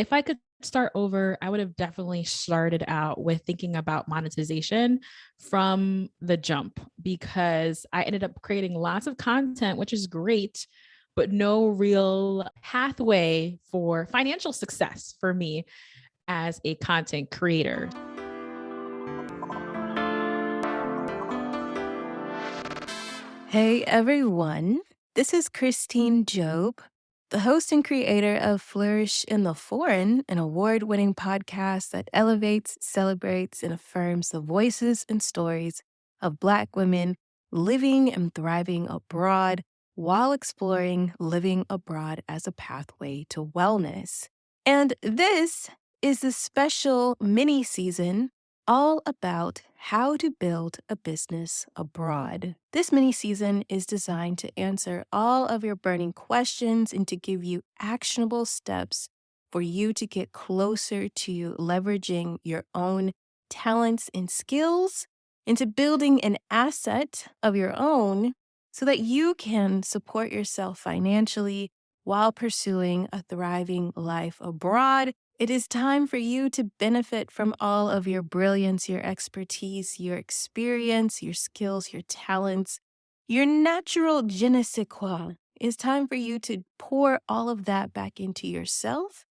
if I could start over, I would have definitely started out with thinking about monetization from the jump, because I ended up creating lots of content, which is great, but no real pathway for financial success for me as a content creator. Hey everyone, this is Christine Job, the host and creator of Flourish in the Foreign, an award-winning podcast that elevates, celebrates, and affirms the voices and stories of Black women living and thriving abroad while exploring living abroad as a pathway to wellness. And this is the special mini season all about how to build a business abroad. This mini season is designed to answer all of your burning questions and to give you actionable steps for you to get closer to leveraging your own talents and skills into building an asset of your own so that you can support yourself financially while pursuing a thriving life abroad. It is time for you to benefit from all of your brilliance, your expertise, your experience, your skills, your talents, your natural je ne sais quoi. It's time for you to pour all of that back into yourself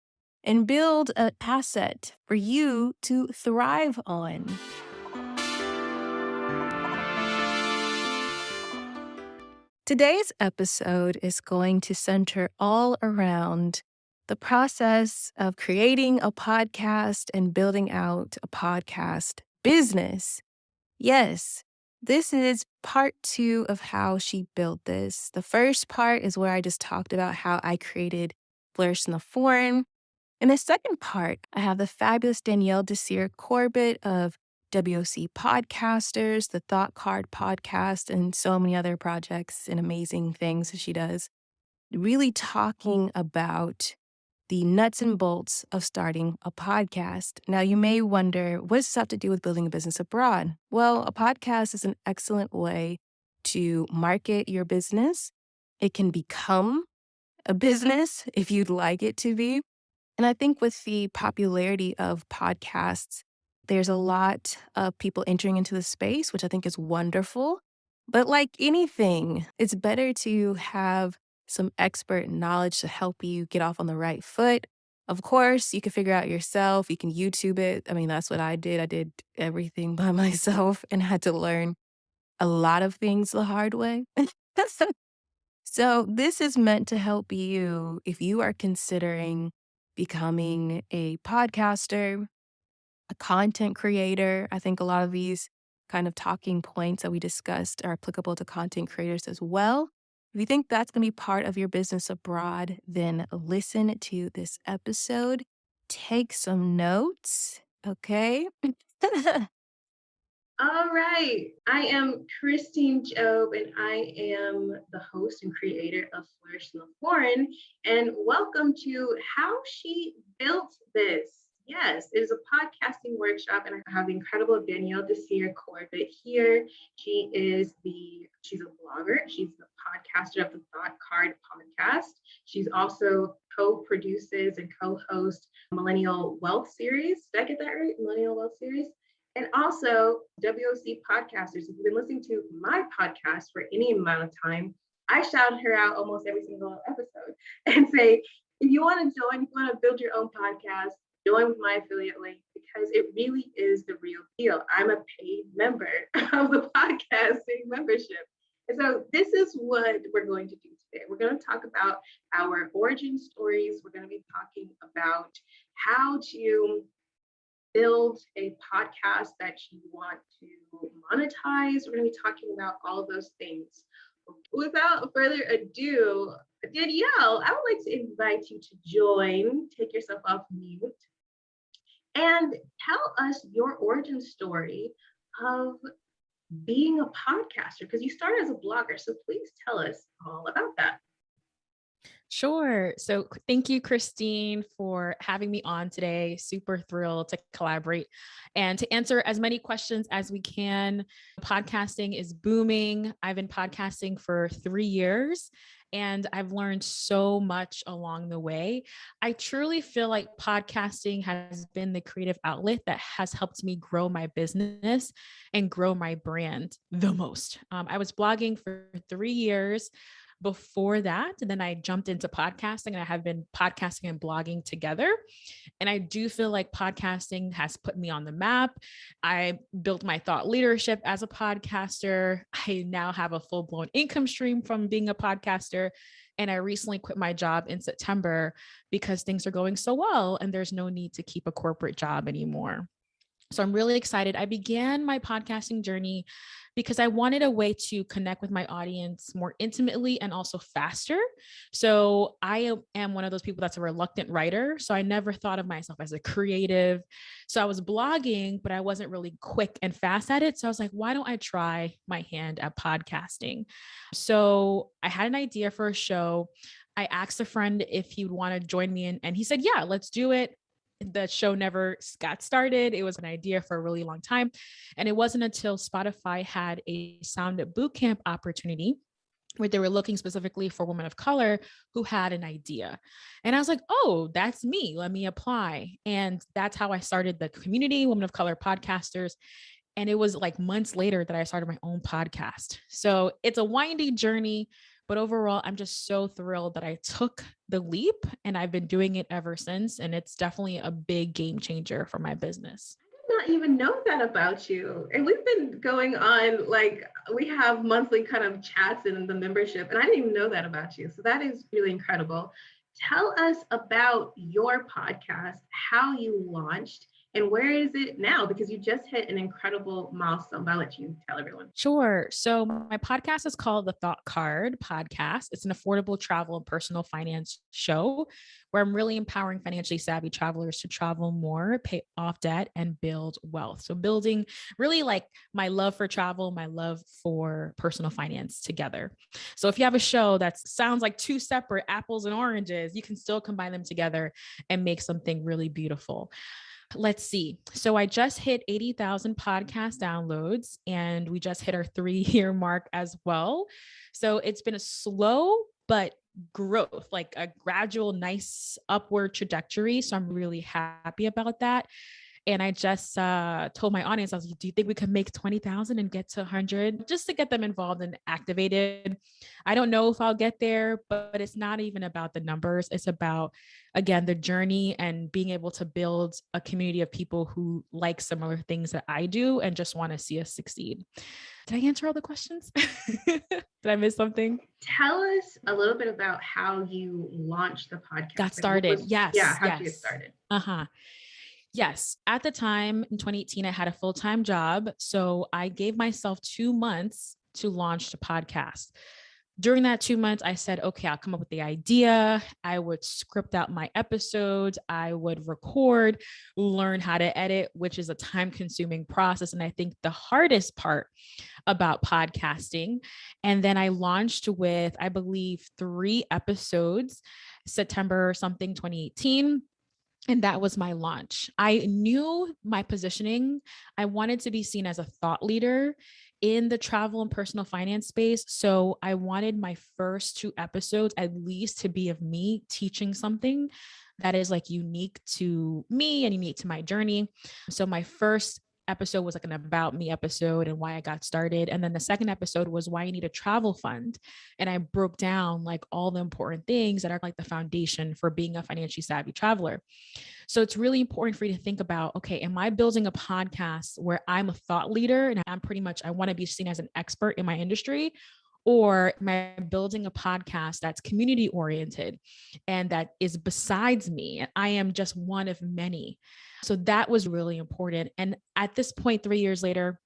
and build an asset for you to thrive on. Today's episode is going to center all around the process of creating a podcast and building out a podcast business. Yes, this is part 2 of how she built this. The first part is where I just talked about how I created Flourish in the Foreign. In the second part, I have the fabulous Danielle Desir Corbett of WOC Podcasters, the Thought Card podcast, and so many other projects and amazing things that she does, really talking about the nuts and bolts of starting a podcast. Now, you may wonder, what does this have to do with building a business abroad? Well, a podcast is an excellent way to market your business. It can become a business if you'd like it to be. And I think with the popularity of podcasts, there's a lot of people entering into the space, which I think is wonderful. But like anything, it's better to have some expert knowledge to help you get off on the right foot. Of course, you can figure out yourself. You can YouTube it. I mean, that's what I did. I did everything by myself and had to learn a lot of things the hard way. So this is meant to help you if you are considering becoming a podcaster, a content creator. I think a lot of these kind of talking points that we discussed are applicable to content creators as well. If you think that's going to be part of your business abroad, then listen to this episode. Take some notes, okay? All right. I am Christine Job, and I am the host and creator of Flourish in the Foreign. And welcome to How She Built This. Yes, it is a podcasting workshop, and I have the incredible Danielle Desir Corbett here. She's a blogger. She's the podcaster of the Thought Card podcast. She's also co-produces and co-hosts Millennial Wealth Series. Did I get that right? Millennial Wealth Series. And also, WOC podcasters, if you've been listening to my podcast for any amount of time, I shout her out almost every single episode and say, if you want to join, if you want to build your own podcast, join with my affiliate link, because it really is the real deal. I'm a paid member of the podcasting membership. And so this is what we're going to do today. We're going to talk about our origin stories. We're going to be talking about how to build a podcast that you want to monetize. We're going to be talking about all of those things. Without further ado, Danielle, I would like to invite you to join, take yourself off mute, and tell us your origin story of being a podcaster, because you started as a blogger. So please tell us all about that. Sure. So thank you, Christine, for having me on today. Super thrilled to collaborate and to answer as many questions as we can. Podcasting is booming. I've been podcasting for 3 years, And I've learned so much along the way. I truly feel like podcasting has been the creative outlet that has helped me grow my business and grow my brand the most. I was blogging for 3 years before that. And then I jumped into podcasting, and I have been podcasting and blogging together. And I do feel like podcasting has put me on the map. I built my thought leadership as a podcaster. I now have a full blown income stream from being a podcaster. And I recently quit my job in September because things are going so well and there's no need to keep a corporate job anymore. So I'm really excited. I began my podcasting journey because I wanted a way to connect with my audience more intimately and also faster. So I am one of those people that's a reluctant writer. So I never thought of myself as a creative. So I was blogging, but I wasn't really quick and fast at it. So I was like, why don't I try my hand at podcasting? So I had an idea for a show. I asked a friend if he would want to join me, and he said, yeah, let's do it. The show never got started. It was an idea for a really long time. And it wasn't until Spotify had a Sound Bootcamp opportunity where they were looking specifically for women of color who had an idea. And I was like, oh, that's me. Let me apply. And that's how I started the community, Women of Color Podcasters. And it was like months later that I started my own podcast. So it's a windy journey, but overall, I'm just so thrilled that I took the leap, and I've been doing it ever since. And it's definitely a big game changer for my business. I did not even know that about you. And we've been going on, like, we have monthly kind of chats in the membership, and I didn't even know that about you. So that is really incredible. Tell us about your podcast, how you launched, and where is it now? Because you just hit an incredible milestone. I'll let you tell everyone. Sure. So my podcast is called the Thought Card Podcast. It's an affordable travel and personal finance show where I'm really empowering financially savvy travelers to travel more, pay off debt, and build wealth. So building really like my love for travel, my love for personal finance together. So if you have a show that sounds like two separate apples and oranges, you can still combine them together and make something really beautiful. Let's see. So I just hit 80,000 podcast downloads, and we just hit our 3-year mark as well. So it's been a slow but growth, like a gradual, nice upward trajectory. So I'm really happy about that. And I just told my audience, I was like, do you think we could make 20,000 and get to 100 just to get them involved and activated? I don't know if I'll get there, but it's not even about the numbers. It's about, again, the journey and being able to build a community of people who like similar things that I do and just want to see us succeed. Did I answer all the questions? Did I miss something? Tell us a little bit about how you launched the podcast. Got started. Yes. Yeah. How did you get started? Yes. At the time in 2018, I had a full-time job. So I gave myself 2 months to launch the podcast. During that 2 months, I said, okay, I'll come up with the idea. I would script out my episodes. I would record, learn how to edit, which is a time-consuming process. And I think the hardest part about podcasting. And then I launched with, I believe, 3 episodes, September something 2018. And that was my launch. I knew my positioning. I wanted to be seen as a thought leader in the travel and personal finance space. So I wanted my first 2 episodes at least to be of me teaching something that is like unique to me and unique to my journey. So my first episode was like an about me episode and why I got started. And then the second episode was why you need a travel fund. And I broke down like all the important things that are like the foundation for being a financially savvy traveler. So it's really important for you to think about, okay, am I building a podcast where I'm a thought leader and I want to be seen as an expert in my industry? Or am I building a podcast that's community oriented and that is besides me? I am just one of many. So that was really important. And at this point, 3 years later,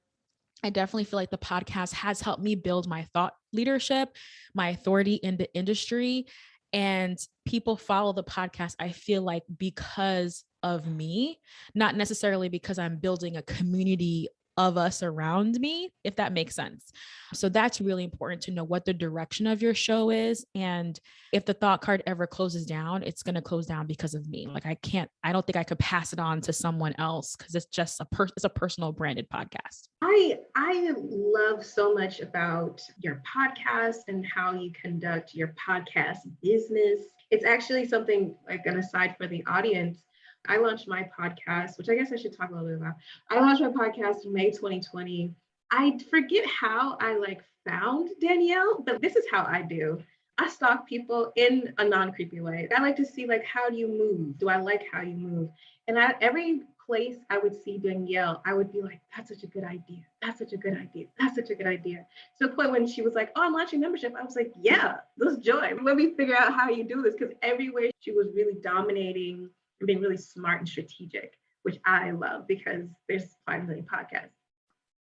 I definitely feel like the podcast has helped me build my thought leadership, my authority in the industry. And people follow the podcast, I feel like, because of me, not necessarily because I'm building a community of us around me, if that makes sense. So that's really important to know what the direction of your show is. And if the thought card ever closes down, it's going to close down because of me. Like I don't think I could pass it on to someone else because it's just it's a personal branded podcast. I love so much about your podcast and how you conduct your podcast business. It's actually something, like an aside for the audience. I launched my podcast, which I guess I should talk a little bit about. I launched my podcast in May 2020. I forget how I found Danielle, but this is how I do. I stalk people in a non-creepy way. I like to see how do you move? Do I like how you move? And every place I would see Danielle, I would be like, that's such a good idea. That's such a good idea. That's such a good idea. To the point when she was like, oh, I'm launching membership. I was like, yeah, let's join. Let me figure out how you do this. Because everywhere she was really dominating and being really smart and strategic, which I love because there's 5 million podcasts.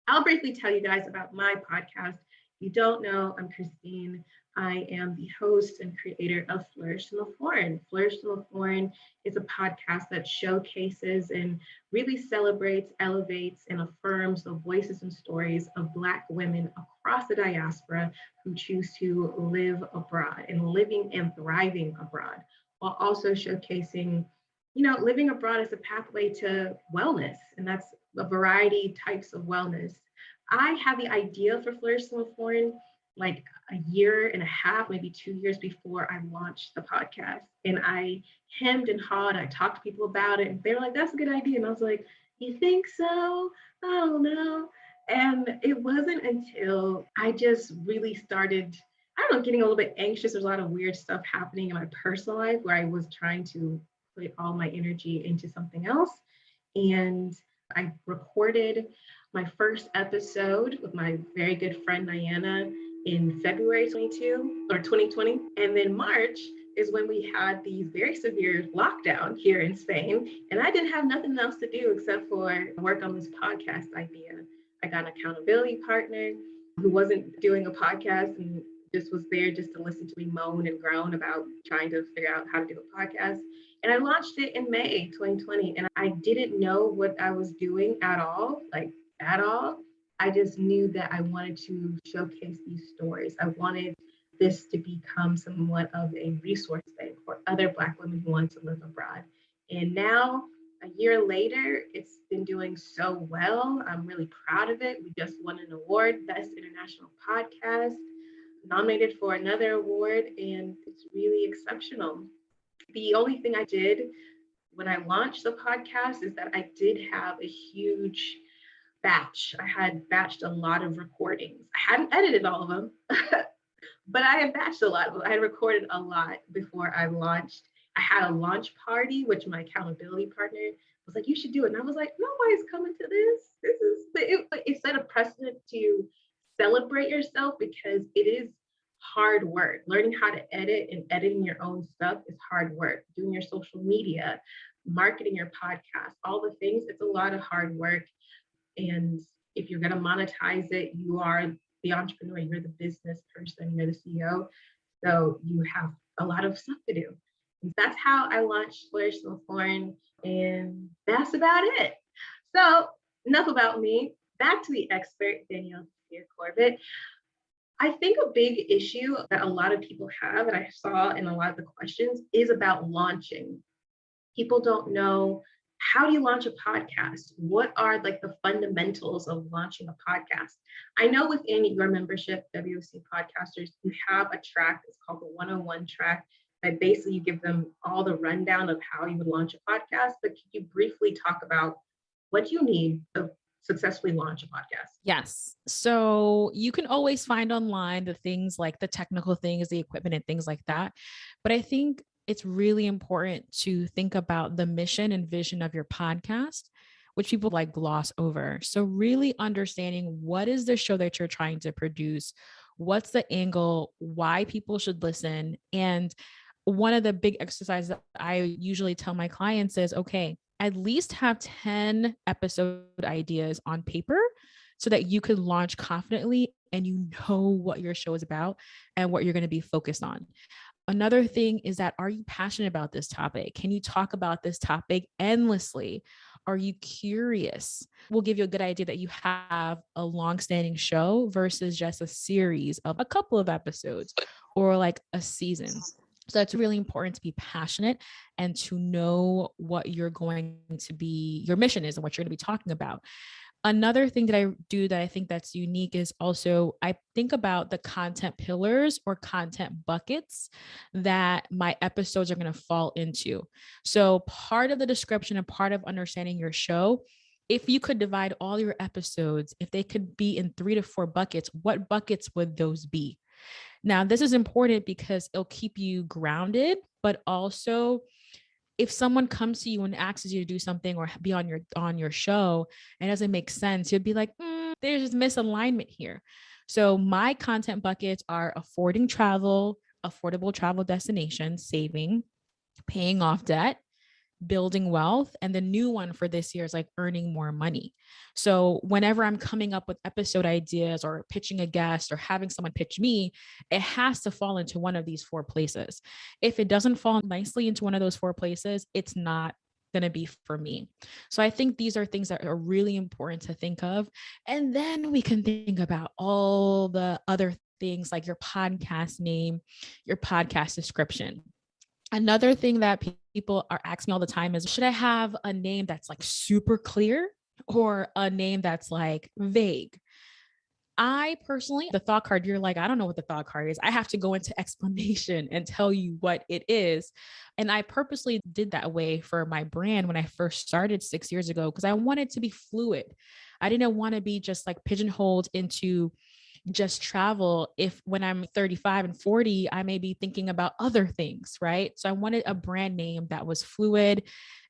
I'll briefly tell you guys about my podcast. If you don't know, I'm Christine. I am the host and creator of Flourish in the Foreign. Flourish in the Foreign is a podcast that showcases and really celebrates, elevates, and affirms the voices and stories of Black women across the diaspora who choose to live abroad and living and thriving abroad, while also showcasing, living abroad as a pathway to wellness. And that's a variety types of wellness. I had the idea for Flourish in the Foreign like a year and a half, maybe 2 years before I launched the podcast. And I hemmed and hawed. I talked to people about it. And they were like, that's a good idea. And I was like, you think so? I don't know. And it wasn't until I just really started, I don't know, getting a little bit anxious. There's a lot of weird stuff happening in my personal life where I was trying to put all my energy into something else. And I recorded my first episode with my very good friend, Diana, in February 2020. And then March is when we had these very severe lockdown here in Spain. And I didn't have nothing else to do except for work on this podcast idea. I got an accountability partner who wasn't doing a podcast and just was there just to listen to me moan and groan about trying to figure out how to do a podcast. And I launched it in May 2020. And I didn't know what I was doing at all. I just knew that I wanted to showcase these stories. I wanted this to become somewhat of a resource bank for other Black women who want to live abroad. And now, a year later, it's been doing so well. I'm really proud of it. We just won an award, Best International Podcast, nominated for another award, and it's really exceptional. The only thing I did when I launched the podcast is that I did have a huge batch. I had batched a lot of recordings. I hadn't edited all of them, but I had batched a lot of them. I had recorded a lot before I launched. I had a launch party, which my accountability partner was like, you should do it. And I was like, nobody's coming to this. It set a precedent to celebrate yourself because it is hard work. Learning how to edit and editing your own stuff is hard work. Doing your social media, marketing your podcast, all the things, it's a lot of hard work. And if you're going to monetize it, you are the entrepreneur, you're the business person, you're the CEO. So you have a lot of stuff to do. And that's how I launched Flourish in the Foreign. And that's about it. So enough about me. Back to the expert, Danielle Desir Corbett. I think a big issue that a lot of people have, and I saw in a lot of the questions, is about launching. People don't know, how do you launch a podcast? What are the fundamentals of launching a podcast? I know within your membership, WOC Podcasters, you have a track, it's called the 101 track, that basically you give them all the rundown of how you would launch a podcast. But can you briefly talk about what you need to successfully launch a podcast? Yes. So you can always find online the things like the technical things, the equipment and things like that. But I think it's really important to think about the mission and vision of your podcast, which people gloss over. So really understanding what is the show that you're trying to produce, what's the angle, why people should listen. And one of the big exercises that I usually tell my clients is, okay, at least have 10 episode ideas on paper so that you can launch confidently and you know what your show is about and what you're going to be focused on. Another thing is that, are you passionate about this topic? Can you talk about this topic endlessly? Are you curious? We'll give you a good idea that you have a long-standing show versus just a series of a couple of episodes or like a season. So it's really important to be passionate and to know what you're going to be, your mission is and what you're going to be talking about. Another thing that I do that I think that's unique is also I think about the content pillars or content buckets that my episodes are going to fall into. So part of the description and part of understanding your show, if you could divide all your episodes, if they could be in 3 to 4 buckets, what buckets would those be? Now, this is important because it'll keep you grounded, but also if someone comes to you and asks you to do something or be on your show and it doesn't make sense, you'd be like, there's misalignment here. So my content buckets are affording travel, affordable travel destinations, saving, paying off debt, building wealth, and the new one for this year is like earning more money. So whenever I'm coming up with episode ideas or pitching a guest or having someone pitch me, it has to fall into one of these 4 places. If it doesn't fall nicely into one of those 4 places, it's not going to be for me. So I think these are things that are really important to think of. And then we can think about all the other things like your podcast name, your podcast description. Another thing that people are asking me all the time is, should I have a name that's like super clear or a name that's like vague? I personally, the thought card, you're like, I don't know what the thought card is. I have to go into explanation and tell you what it is. And I purposely did that way for my brand when I first started 6 years ago, because I wanted to be fluid. I didn't want to be just like pigeonholed into just travel. If when I'm 35 and 40, I may be thinking about other things, right? So I wanted a brand name that was fluid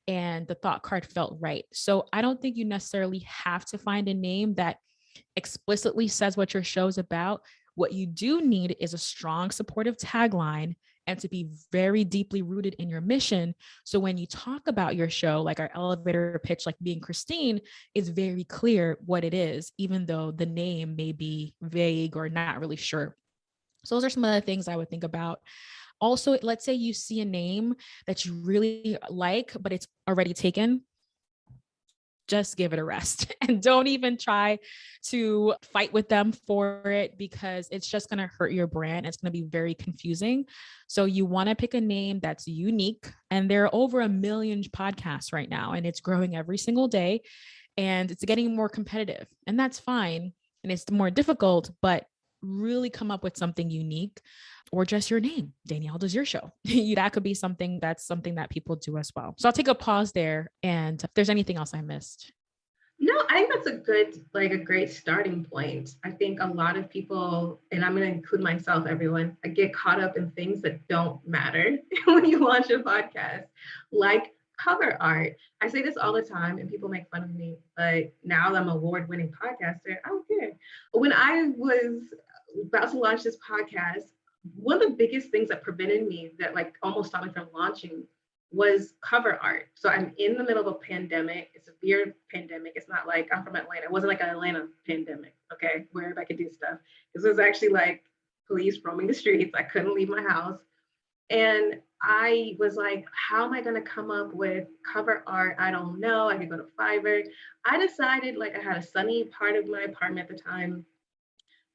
and the thought card felt right. So I don't think you necessarily have to find a name that explicitly says what your show's about. What you do need is a strong supportive tagline and to be very deeply rooted in your mission. So when you talk about your show, like our elevator pitch, like being Christine, is very clear what it is, even though the name may be vague or not really sure. So those are some of the things I would think about. Also, let's say you see a name that you really like, but it's already taken. Just give it a rest and don't even try to fight with them for it, because it's just going to hurt your brand. It's going to be very confusing. So you want to pick a name that's unique. And there are over 1 million podcasts right now, and it's growing every single day and it's getting more competitive, and that's fine. And it's more difficult, but really come up with something unique, or just your name, Danielle Desir Show. That could be something that people do as well. So I'll take a pause there. And if there's anything else I missed. No, I think that's a great starting point. I think a lot of people, and I'm going to include myself, everyone, I get caught up in things that don't matter when you launch a podcast, like cover art. I say this all the time and people make fun of me, but now that I'm an award-winning podcaster, I don't care. When I was about to launch this podcast, one of the biggest things that prevented me, that like almost stopped me from launching, was cover art. So I'm in the middle of a pandemic. It's a severe pandemic. It's not like I'm from Atlanta. It wasn't like an Atlanta pandemic, okay, where everybody could do stuff. This was actually like police roaming the streets. I couldn't leave my house. And I was like, how am I going to come up with cover art? I don't know. I could go to Fiverr. I decided, like, I had a sunny part of my apartment at the time.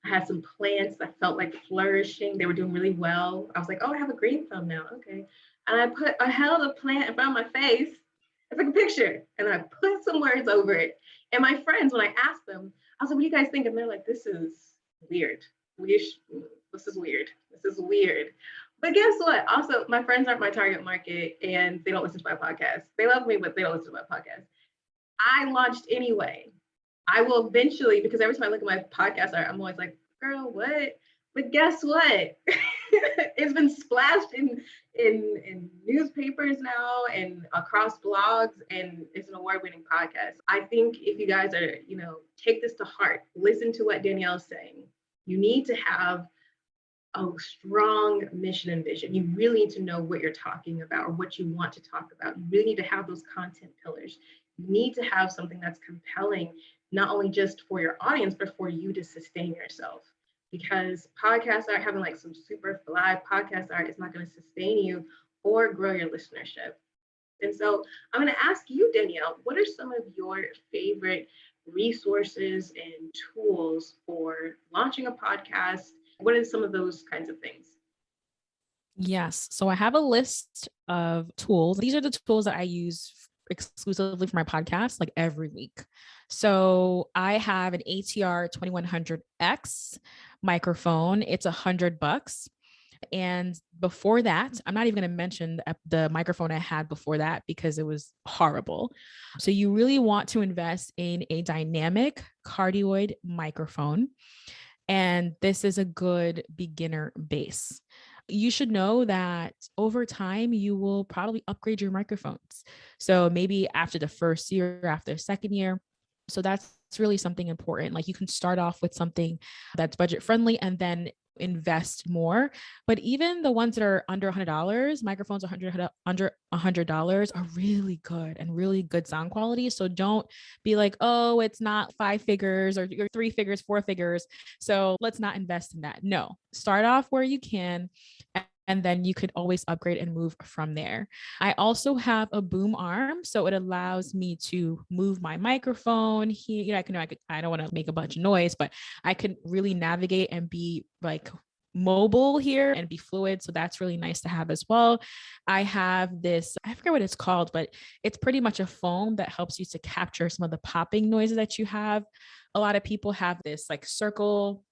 I had some plants that felt like flourishing. They were doing really well. I was like, oh, I have a green thumb now. Okay. And I held a plant in front of my face. I took a picture and I put some words over it. And my friends, when I asked them, I was like, what do you guys think? And they're like, this is weird. This is weird. This is weird. But guess what? Also, my friends aren't my target market and they don't listen to my podcast. They love me, but they don't listen to my podcast. I launched anyway. I will eventually, because every time I look at my podcast art, I'm always like, girl, what? But guess what? It's been splashed in newspapers now and across blogs, and it's an award-winning podcast. I think if you guys are, take this to heart, listen to what Danielle's saying. You need to have a strong mission and vision. You really need to know what you're talking about or what you want to talk about. You really need to have those content pillars. You need to have something that's compelling, not only just for your audience, but for you to sustain yourself. Because podcast art, having like some super live podcast art, is not going to sustain you or grow your listenership. And so I'm going to ask you, Danielle, what are some of your favorite resources and tools for launching a podcast? What are some of those kinds of things? Yes. So I have a list of tools. These are the tools that I use exclusively for my podcast, like every week. So I have an ATR 2100X microphone. It's $100. And before that, I'm not even going to mention the microphone I had before that because it was horrible. So you really want to invest in a dynamic cardioid microphone. And this is a good beginner base. You should know that over time, you will probably upgrade your microphones. So maybe after the first year, after the second year. So that's really something important. Like you can start off with something that's budget friendly and then invest more. But even the ones that are under $100, microphones under $100 are really good and really good sound quality. So don't be like, oh, it's not 5 figures or 3 figures, 4 figures. So let's not invest in that. No, start off where you can. And then you could always upgrade and move from there. I also have a boom arm, so it allows me to move my microphone here. I don't want to make a bunch of noise, but I can really navigate and be like mobile here and be fluid. So that's really nice to have as well. I have this, I forget what it's called, but it's pretty much a foam that helps you to capture some of the popping noises that you have. A lot of people have this like circle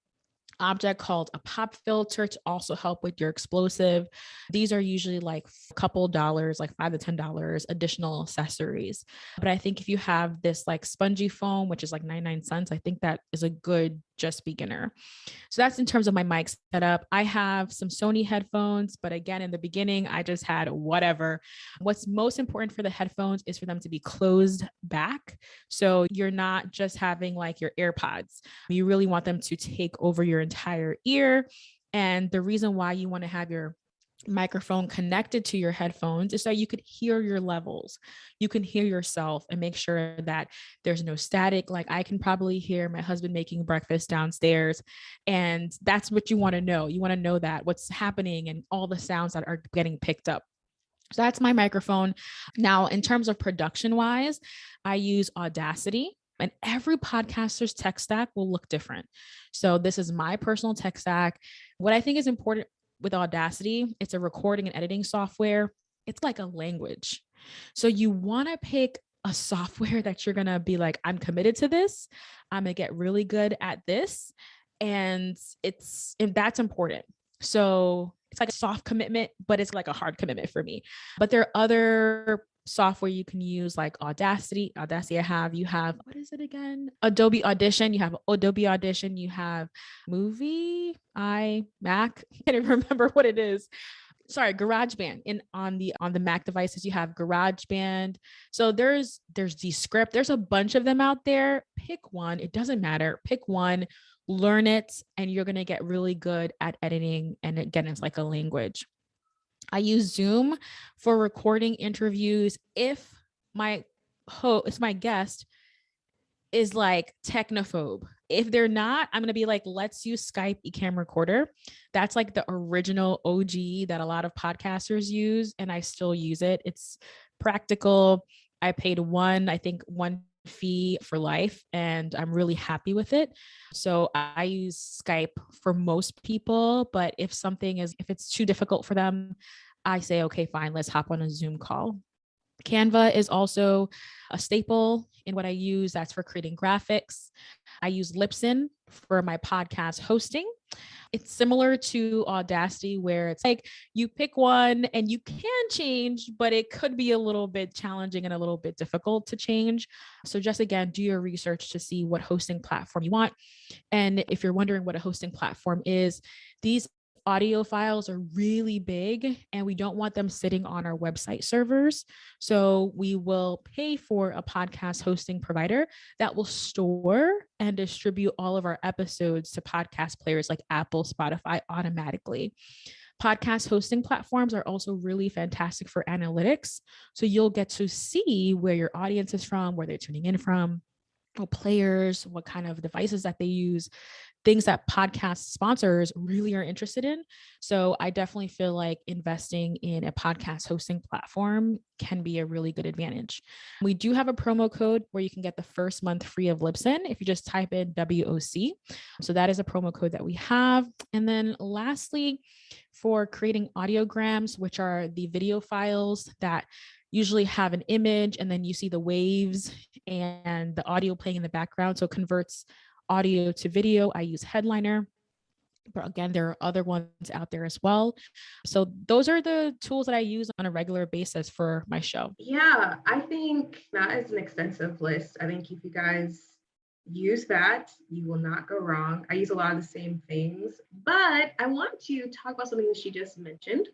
object called a pop filter to also help with your explosive. These are usually like a couple dollars, like $5 to $10 additional accessories. But I think if you have this like spongy foam, which is like 99 cents, I think that is a good just beginner. So that's in terms of my mic setup. I have some Sony headphones, but again, in the beginning, I just had whatever. What's most important for the headphones is for them to be closed back. So you're not just having like your AirPods. You really want them to take over your entire ear. And the reason why you want to have your microphone connected to your headphones is so you could hear your levels. You can hear yourself and make sure that there's no static. Like I can probably hear my husband making breakfast downstairs. And that's what you want to know. You want to know that what's happening and all the sounds that are getting picked up. So that's my microphone. Now, in terms of production wise, I use Audacity. And every podcaster's tech stack will look different. So this is my personal tech stack. What I think is important with Audacity, it's a recording and editing software. It's like a language. So you want to pick a software that you're going to be like, I'm committed to this. I'm going to get really good at this. And that's important. So it's like a soft commitment, but it's like a hard commitment for me. But there are other software you can use like Audacity. You have, what is it again? Adobe Audition. You have Adobe Audition. You have Mac. I can't even remember what it is. Sorry, GarageBand. On the Mac devices, you have GarageBand. So there's Descript. There's a bunch of them out there. Pick one. It doesn't matter. Pick one, learn it, and you're gonna get really good at editing. And again, it's like a language. I use Zoom for recording interviews if my guest is like technophobe. If they're not, I'm going to be like, let's use Skype eCam recorder. That's like the original OG that a lot of podcasters use, and I still use it. It's practical. I paid one fee for life, and I'm really happy with it. So I use Skype for most people, but if it's too difficult for them, I say, okay, fine, let's hop on a Zoom call. Canva is also a staple in what I use. That's for creating graphics. I use Libsyn for my podcast hosting. It's similar to Audacity, where it's like you pick one and you can change, but it could be a little bit challenging and a little bit difficult to change. So just again, do your research to see what hosting platform you want. And if you're wondering what a hosting platform is, these audio files are really big and we don't want them sitting on our website servers. So we will pay for a podcast hosting provider that will store and distribute all of our episodes to podcast players like Apple, Spotify automatically. Podcast hosting platforms are also really fantastic for analytics. So you'll get to see where your audience is from, where they're tuning in from. players, what kind of devices that they use, things that podcast sponsors really are interested in. So I definitely feel like investing in a podcast hosting platform can be a really good advantage. We do have a promo code where you can get the first month free of Libsyn if you just type in WOC. So that is a promo code that we have. And then lastly, for creating audiograms, which are the video files that usually have an image and then you see the waves and the audio playing in the background. So it converts audio to video. I use Headliner, but again, there are other ones out there as well. So those are the tools that I use on a regular basis for my show. Yeah, I think that is an extensive list. I think if you guys use that, you will not go wrong. I use a lot of the same things, but I want to talk about something that she just mentioned,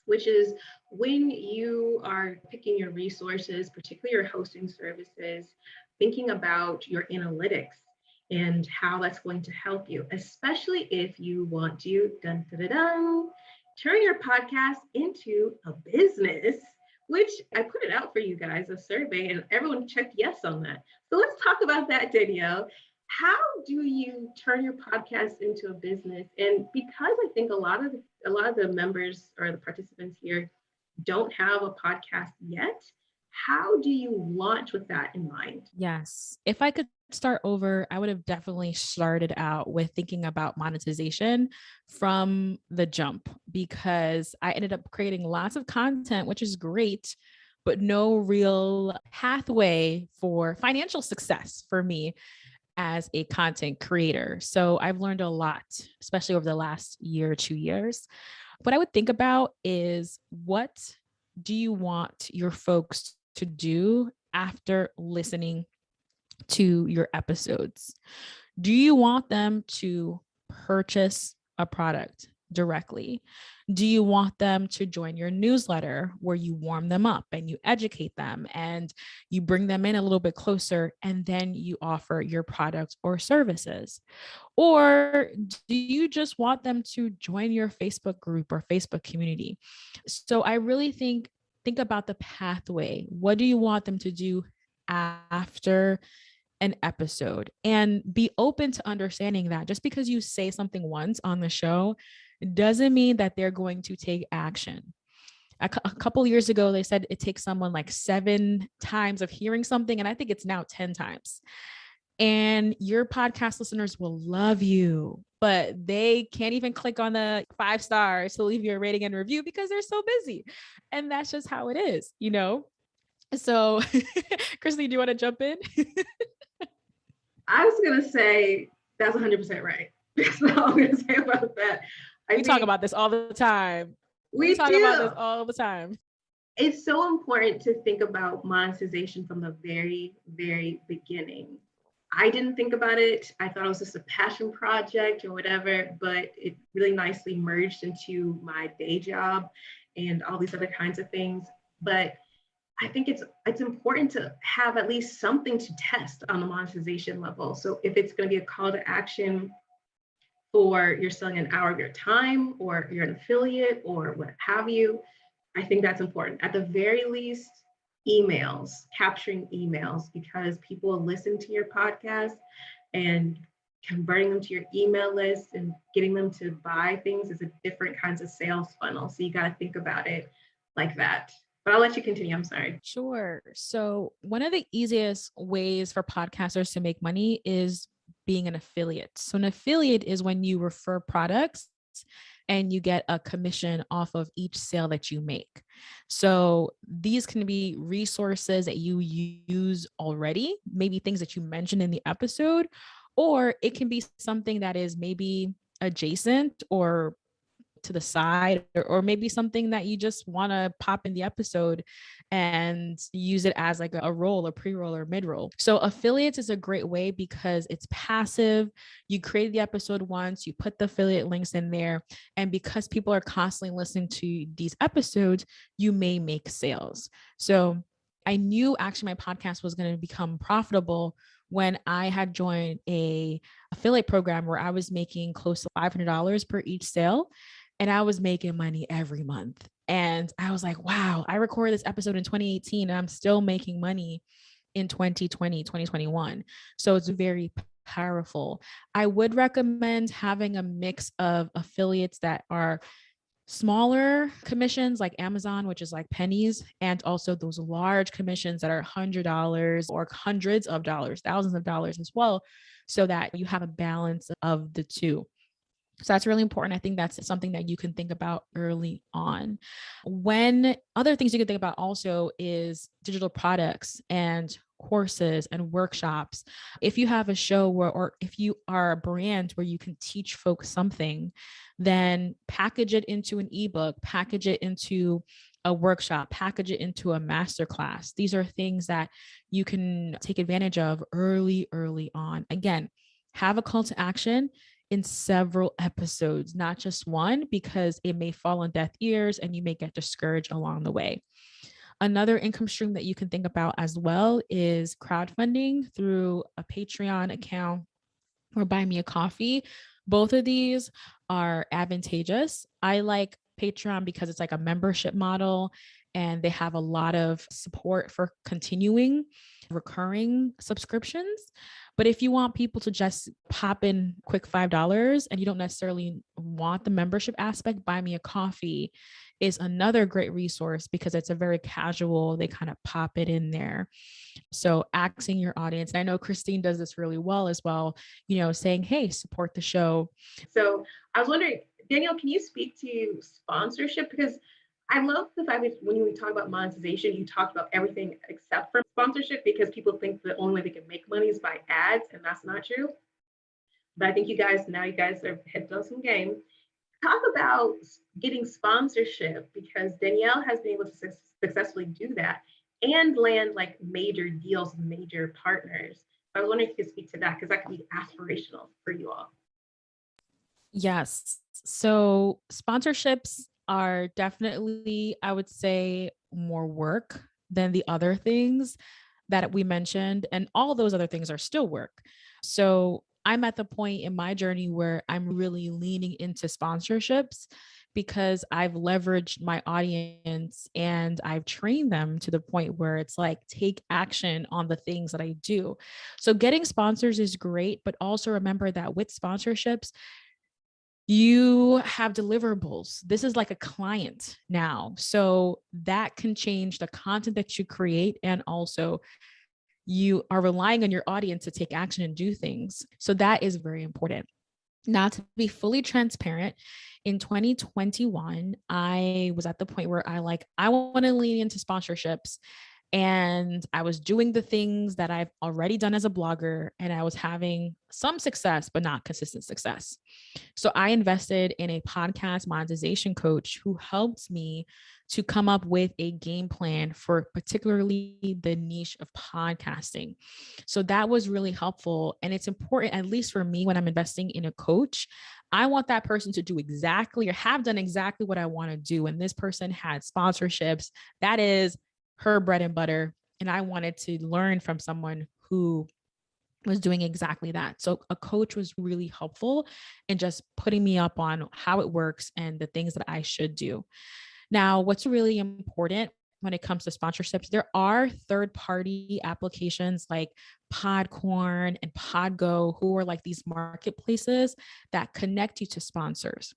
which is when you are picking your resources, particularly your hosting services, thinking about your analytics and how that's going to help you, especially if you want to dun, dun, dun, dun, turn your podcast into a business, which I put it out for you guys, a survey, and everyone checked yes on that. So let's talk about that, Danielle. How do you turn your podcast into a business? And because I think a lot of the members or the participants here don't have a podcast yet, how do you launch with that in mind? Yes. If I could start over, I would have definitely started out with thinking about monetization from the jump because I ended up creating lots of content, which is great, but no real pathway for financial success for me as a content creator. So I've learned a lot, especially over the last year, 2 years. What I would think about is what do you want your folks to do after listening to your episodes? Do you want them to purchase a product directly? Do you want them to join your newsletter where you warm them up and you educate them and you bring them in a little bit closer and then you offer your products or services? Or do you just want them to join your Facebook group or Facebook community? So I really think about the pathway. What do you want them to do after an episode, and be open to understanding that just because you say something once on the show doesn't mean that they're going to take action. A couple years ago, they said it takes someone like 7 times of hearing something, and I think it's now 10 times. And your podcast listeners will love you, but they can't even click on the 5 stars to leave you a rating and review because they're so busy. And that's just how it is, you know? So, Christy, do you want to jump in? I was going to say that's 100% right. That's all I'm going to say about that. We talk about this all the time. We talk do. about this all the time. It's so important to think about monetization from the very, very beginning. I didn't think about it. I thought it was just a passion project or whatever, but it really nicely merged into my day job and all these other kinds of things. But I think it's important to have at least something to test on the monetization level. So if it's going to be a call to action for you're selling an hour of your time or you're an affiliate or what have you, I think that's important. At the very least, emails, capturing emails, because people listen to your podcast and converting them to your email list and getting them to buy things is a different kinds of sales funnel. So you got to think about it like that. But I'll let you continue. I'm sorry. Sure. So one of the easiest ways for podcasters to make money is being an affiliate. So an affiliate is when you refer products and you get a commission off of each sale that you make. So these can be resources that you use already, maybe things that you mentioned in the episode, or it can be something that is maybe adjacent or to the side, or maybe something that you just want to pop in the episode and use it as like a roll, a pre-roll or mid-roll. So affiliates is a great way because it's passive. You create the episode once, you put the affiliate links in there, and because people are constantly listening to these episodes, you may make sales. So I knew actually my podcast was going to become profitable when I had joined a affiliate program where I was making close to $500 per each sale. And I was making money every month. And I was like, wow, I recorded this episode in 2018 and I'm still making money in 2020, 2021. So it's very powerful. I would recommend having a mix of affiliates that are smaller commissions like Amazon, which is like pennies, and also those large commissions that are $100 or hundreds of dollars, thousands of dollars as well, so that you have a balance of the two. So that's really important. I think that's something that you can think about early on. When other things you can think about also is digital products and courses and workshops. If you have a show where, or if you are a brand where you can teach folks something, then package it into an ebook, package it into a workshop, package it into a masterclass. These are things that you can take advantage of early on. Again, have a call to action in several episodes, not just one, because it may fall on deaf ears and you may get discouraged along the way. Another income stream that you can think about as well is crowdfunding through a Patreon account or Buy Me a Coffee. Both of these are advantageous. I like Patreon because it's like a membership model and they have a lot of support for continuing recurring subscriptions. But if you want people to just pop in quick $5 and you don't necessarily want the membership aspect, Buy Me a Coffee is another great resource because it's a very casual, they kind of pop it in there. So asking your audience, and I know Christine does this really well as well, saying, hey, support the show. So I was wondering, Danielle, can you speak to sponsorship? Because I love the fact that when we talk about monetization, you talk about everything except for sponsorship, because people think the only way they can make money is by ads, and that's not true. But I think you guys are heads on some game. Talk about getting sponsorship, because Danielle has been able to successfully do that and land like major deals, major partners. So I was wondering if you could speak to that, because that could be aspirational for you all. Yes. So sponsorships are definitely, I would say, more work than the other things that we mentioned. And all those other things are still work. So I'm at the point in my journey where I'm really leaning into sponsorships because I've leveraged my audience and I've trained them to the point where it's like, take action on the things that I do. So getting sponsors is great, but also remember that with sponsorships, you have deliverables. This is like a client now. So that can change the content that you create. And also you are relying on your audience to take action and do things. So that is very important. Now, to be fully transparent, in 2021, I was at the point where I want to lean into sponsorships. And I was doing the things that I've already done as a blogger, and I was having some success, but not consistent success. So I invested in a podcast monetization coach who helped me to come up with a game plan for particularly the niche of podcasting. So that was really helpful. And it's important, at least for me, when I'm investing in a coach, I want that person to do exactly or have done exactly what I want to do. And this person had sponsorships. That is her bread and butter. And I wanted to learn from someone who was doing exactly that. So a coach was really helpful in just putting me up on how it works and the things that I should do. Now, what's really important when it comes to sponsorships, there are third-party applications like Podcorn and Podgo, who are like these marketplaces that connect you to sponsors.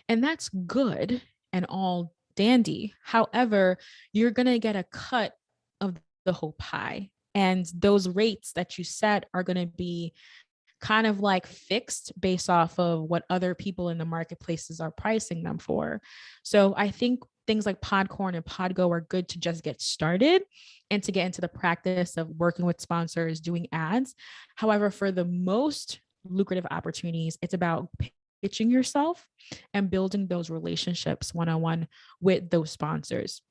And that's good and all dandy. However, you're going to get a cut of the whole pie. And those rates that you set are going to be kind of like fixed based off of what other people in the marketplaces are pricing them for. So I think things like Podcorn and Podgo are good to just get started and to get into the practice of working with sponsors, doing ads. However, for the most lucrative opportunities, it's about pitching yourself and building those relationships one-on-one with those sponsors.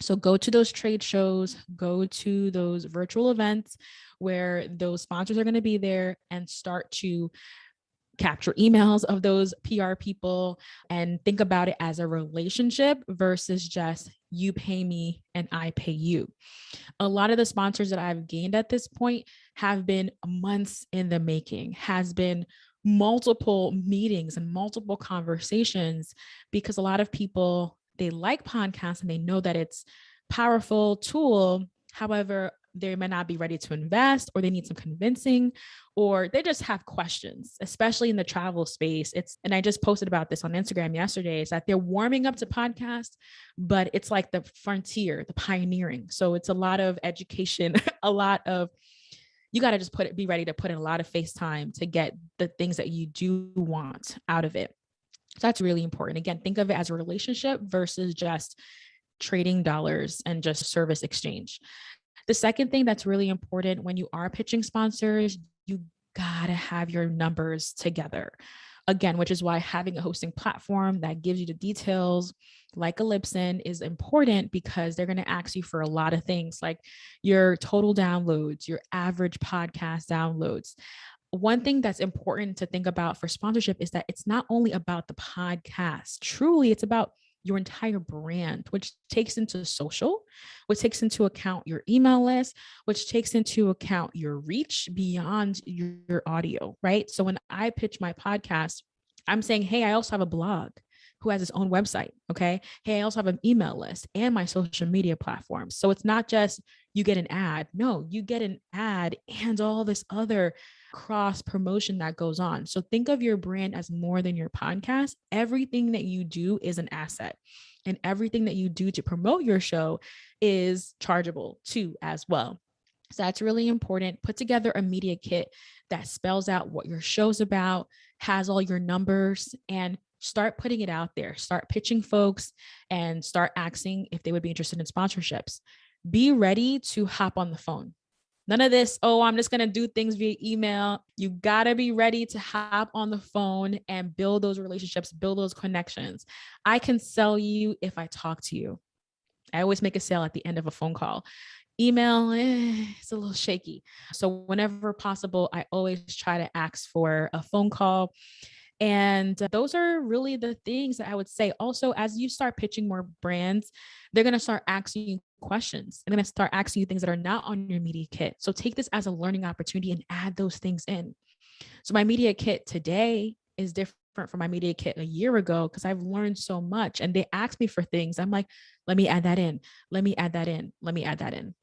So go to those trade shows, go to those virtual events where those sponsors are going to be there, and start to capture emails of those PR people and think about it as a relationship versus just you pay me and I pay you. A lot of the sponsors that I've gained at this point have been months in the making, has been multiple meetings and multiple conversations, because a lot of people, they like podcasts and they know that it's a powerful tool. However, they may not be ready to invest, or they need some convincing, or they just have questions, especially in the travel space. And I just posted about this on Instagram yesterday, is that they're warming up to podcasts, but it's like the frontier, the pioneering. So it's a lot of education, a lot of, you got to just be ready to put in a lot of face time to get the things that you do want out of it. So that's really important. Again, think of it as a relationship versus just trading dollars and just service exchange. The second thing that's really important when you are pitching sponsors, you gotta have your numbers together. Again, which is why having a hosting platform that gives you the details like Ellipsen is important, because they're going to ask you for a lot of things like your total downloads, your average podcast downloads. One thing that's important to think about for sponsorship is that it's not only about the podcast. Truly, it's about your entire brand, which takes into social, which takes into account your email list, which takes into account your reach beyond your audio, right? So when I pitch my podcast, I'm saying, hey, I also have a blog who has its own website. Okay. Hey, I also have an email list and my social media platforms. So it's not just you get an ad. No, you get an ad and all this other cross promotion that goes on. So think of your brand as more than your podcast. Everything that you do is an asset, and everything that you do to promote your show is chargeable too as well. So that's really important. Put together a media kit that spells out what your show's about, has all your numbers, and start putting it out there. Start pitching folks and start asking if they would be interested in sponsorships. Be ready to hop on the phone. None of this, oh, I'm just going to do things via email. You got to be ready to hop on the phone and build those relationships, build those connections. I can sell you if I talk to you. I always make a sale at the end of a phone call. Email, it's a little shaky. So whenever possible, I always try to ask for a phone call. And those are really the things that I would say. Also, as you start pitching more brands, they're going to start asking you questions. They're going to start asking you things that are not on your media kit. So take this as a learning opportunity and add those things in. So my media kit today is different from my media kit a year ago, because I've learned so much, and they ask me for things. I'm like, let me add that in. Let me add that in. Let me add that in.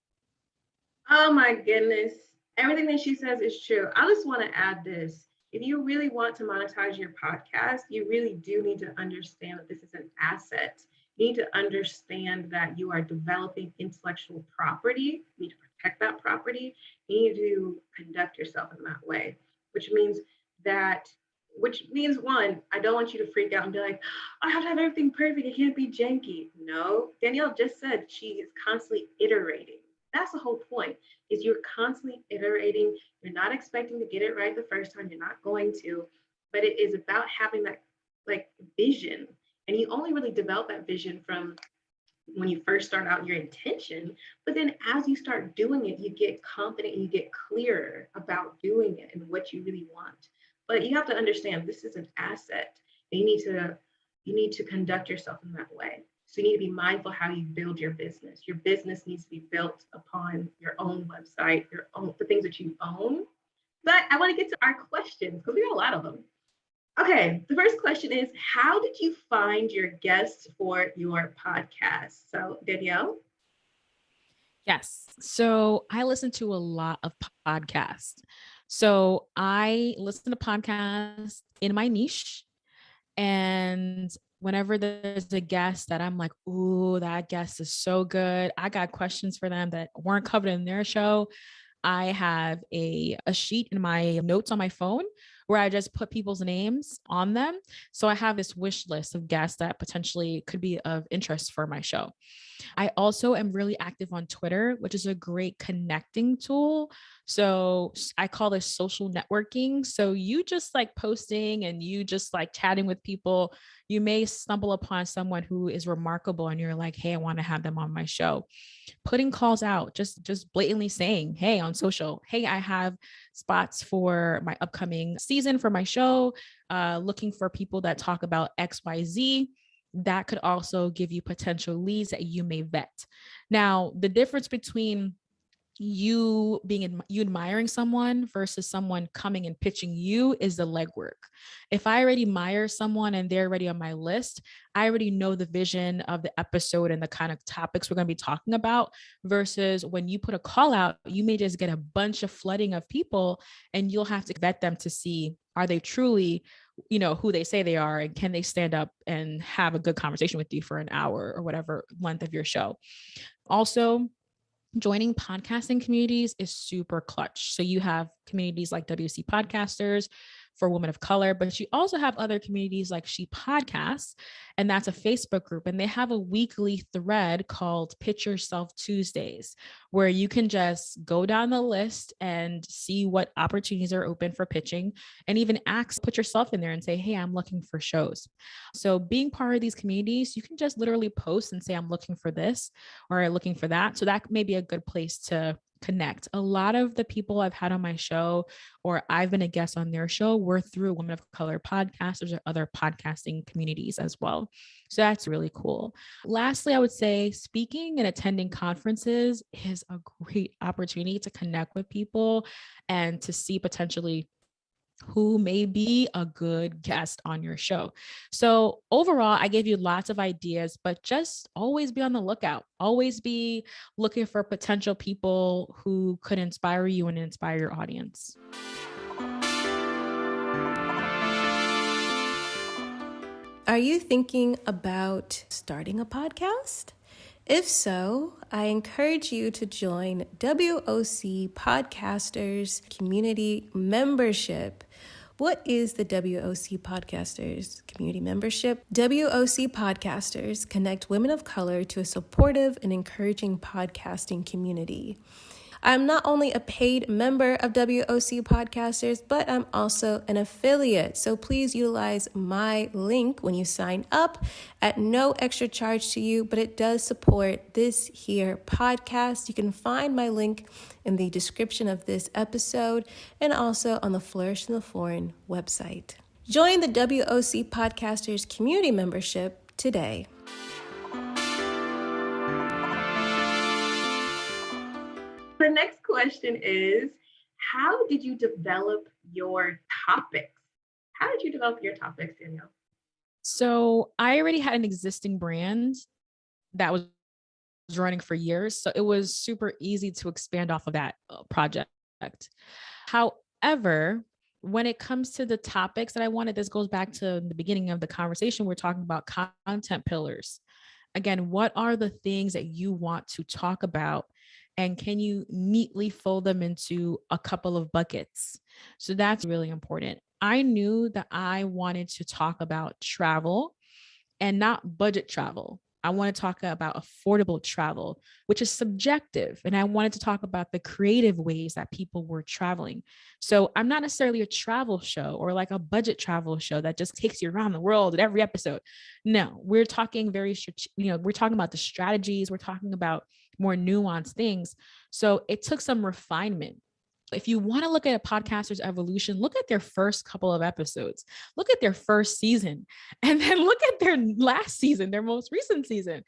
Oh my goodness. Everything that she says is true. I just want to add this. If you really want to monetize your podcast, you really do need to understand that this is an asset. You need to understand that you are developing intellectual property. You need to protect that property. You need to conduct yourself in that way, which means one, I don't want you to freak out and be like, I have to have everything perfect. It can't be janky. No, Danielle just said she is constantly iterating. That's the whole point, is you're constantly iterating. You're not expecting to get it right the first time. You're not going to, but it is about having that like vision. And you only really develop that vision from when you first start out, your intention, but then as you start doing it, you get confident and you get clearer about doing it and what you really want. But you have to understand this is an asset. And you need to conduct yourself in that way. So you need to be mindful how you build your business. Your business needs to be built upon your own website, the things that you own. But I want to get to our questions because we got a lot of them. Okay, the first question is, how did you find your guests for your podcast? So Danielle? Yes. So I listen to a lot of podcasts. So I listen to podcasts in my niche. And whenever there's a guest that I'm like, ooh, that guest is so good, I got questions for them that weren't covered in their show. I have a sheet in my notes on my phone where I just put people's names on them. So I have this wish list of guests that potentially could be of interest for my show. I also am really active on Twitter, which is a great connecting tool. So I call this social networking. So you just like posting and you just like chatting with people, you may stumble upon someone who is remarkable and you're like, hey, I want to have them on my show. Putting calls out, just blatantly saying, hey, on social, hey, I have spots for my upcoming season for my show, looking for people that talk about XYZ. That could also give you potential leads that you may vet. Now, the difference between you admiring someone versus someone coming and pitching you is the legwork. If I already admire someone and they're already on my list, I already know the vision of the episode and the kind of topics we're going to be talking about, versus when you put a call out, you may just get a bunch of flooding of people and you'll have to vet them to see, are they truly, who they say they are, and can they stand up and have a good conversation with you for an hour or whatever length of your show. Also, joining podcasting communities is super clutch. So you have communities like WC Podcasters for women of color, but you also have other communities like She Podcasts, and that's a Facebook group. And they have a weekly thread called Pitch Yourself Tuesdays, where you can just go down the list and see what opportunities are open for pitching, and even put yourself in there and say, hey, I'm looking for shows. So being part of these communities, you can just literally post and say, I'm looking for this or looking for that. So that may be a good place to connect. A lot of the people I've had on my show, or I've been a guest on their show, were through women of color podcasters or other podcasting communities as well. So that's really cool. Lastly, I would say speaking and attending conferences is a great opportunity to connect with people and to see potentially who may be a good guest on your show. So overall, I gave you lots of ideas, but just always be on the lookout. Always be looking for potential people who could inspire you and inspire your audience. Are you thinking about starting a podcast? If so, I encourage you to join WOC Podcasters Community Membership. What is the WOC Podcasters Community Membership? WOC Podcasters connect women of color to a supportive and encouraging podcasting community. I'm not only a paid member of WOC Podcasters, but I'm also an affiliate. So please utilize my link when you sign up at no extra charge to you, but it does support this here podcast. You can find my link in the description of this episode and also on the Flourishing the Foreign website. Join the WOC Podcasters Community Membership today. The next question is, how did you develop your topics? How did you develop your topics, Danielle? So I already had an existing brand that was running for years. So it was super easy to expand off of that project. However, when it comes to the topics that I wanted, this goes back to the beginning of the conversation. We're talking about content pillars. Again, what are the things that you want to talk about? And can you neatly fold them into a couple of buckets? So that's really important. I knew that I wanted to talk about travel and not budget travel. I want to talk about affordable travel, which is subjective. And I wanted to talk about the creative ways that people were traveling. So I'm not necessarily a travel show or like a budget travel show that just takes you around the world at every episode. No, we're talking we're talking about the strategies. We're talking about more nuanced things. So it took some refinement. If you want to look at a podcaster's evolution, look at their first couple of episodes, look at their first season, and then look at their last season, their most recent season,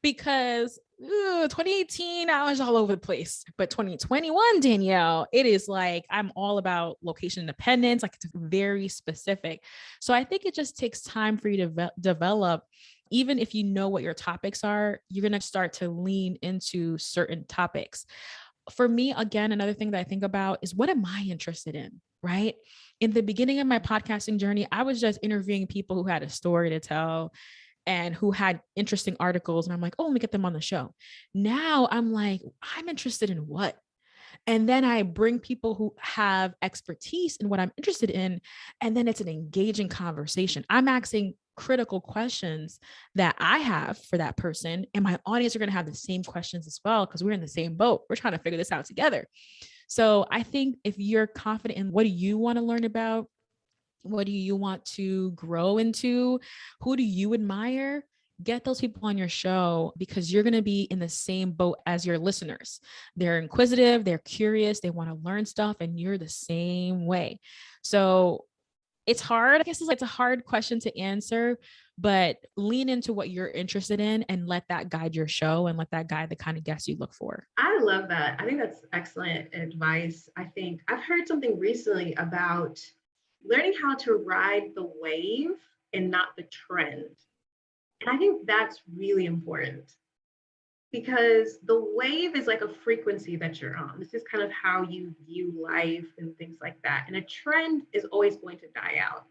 because 2018, I was all over the place. But 2021, Danielle, it is like, I'm all about location independence. Like, it's very specific. So I think it just takes time for you to develop. Even if you know what your topics are, you're going to start to lean into certain topics. For me, again, another thing that I think about is, what am I interested in, right? In the beginning of my podcasting journey, I was just interviewing people who had a story to tell and who had interesting articles. And I'm like, oh, let me get them on the show. Now I'm like, I'm interested in what? And then I bring people who have expertise in what I'm interested in. And then it's an engaging conversation. I'm asking critical questions that I have for that person. And my audience are going to have the same questions as well, because we're in the same boat. We're trying to figure this out together. So I think if you're confident in what do you want to learn about, what do you want to grow into, who do you admire, get those people on your show, because you're going to be in the same boat as your listeners. They're inquisitive, they're curious, they want to learn stuff, and you're the same way. So It's hard. I guess it's a hard question to answer, but lean into what you're interested in and let that guide your show and let that guide the kind of guests you look for. I love that. I think that's excellent advice. I think I've heard something recently about learning how to ride the wave and not the trend. And I think that's really important because the wave is like a frequency that you're on. This is kind of how you view life and things like that. And a trend is always going to die out.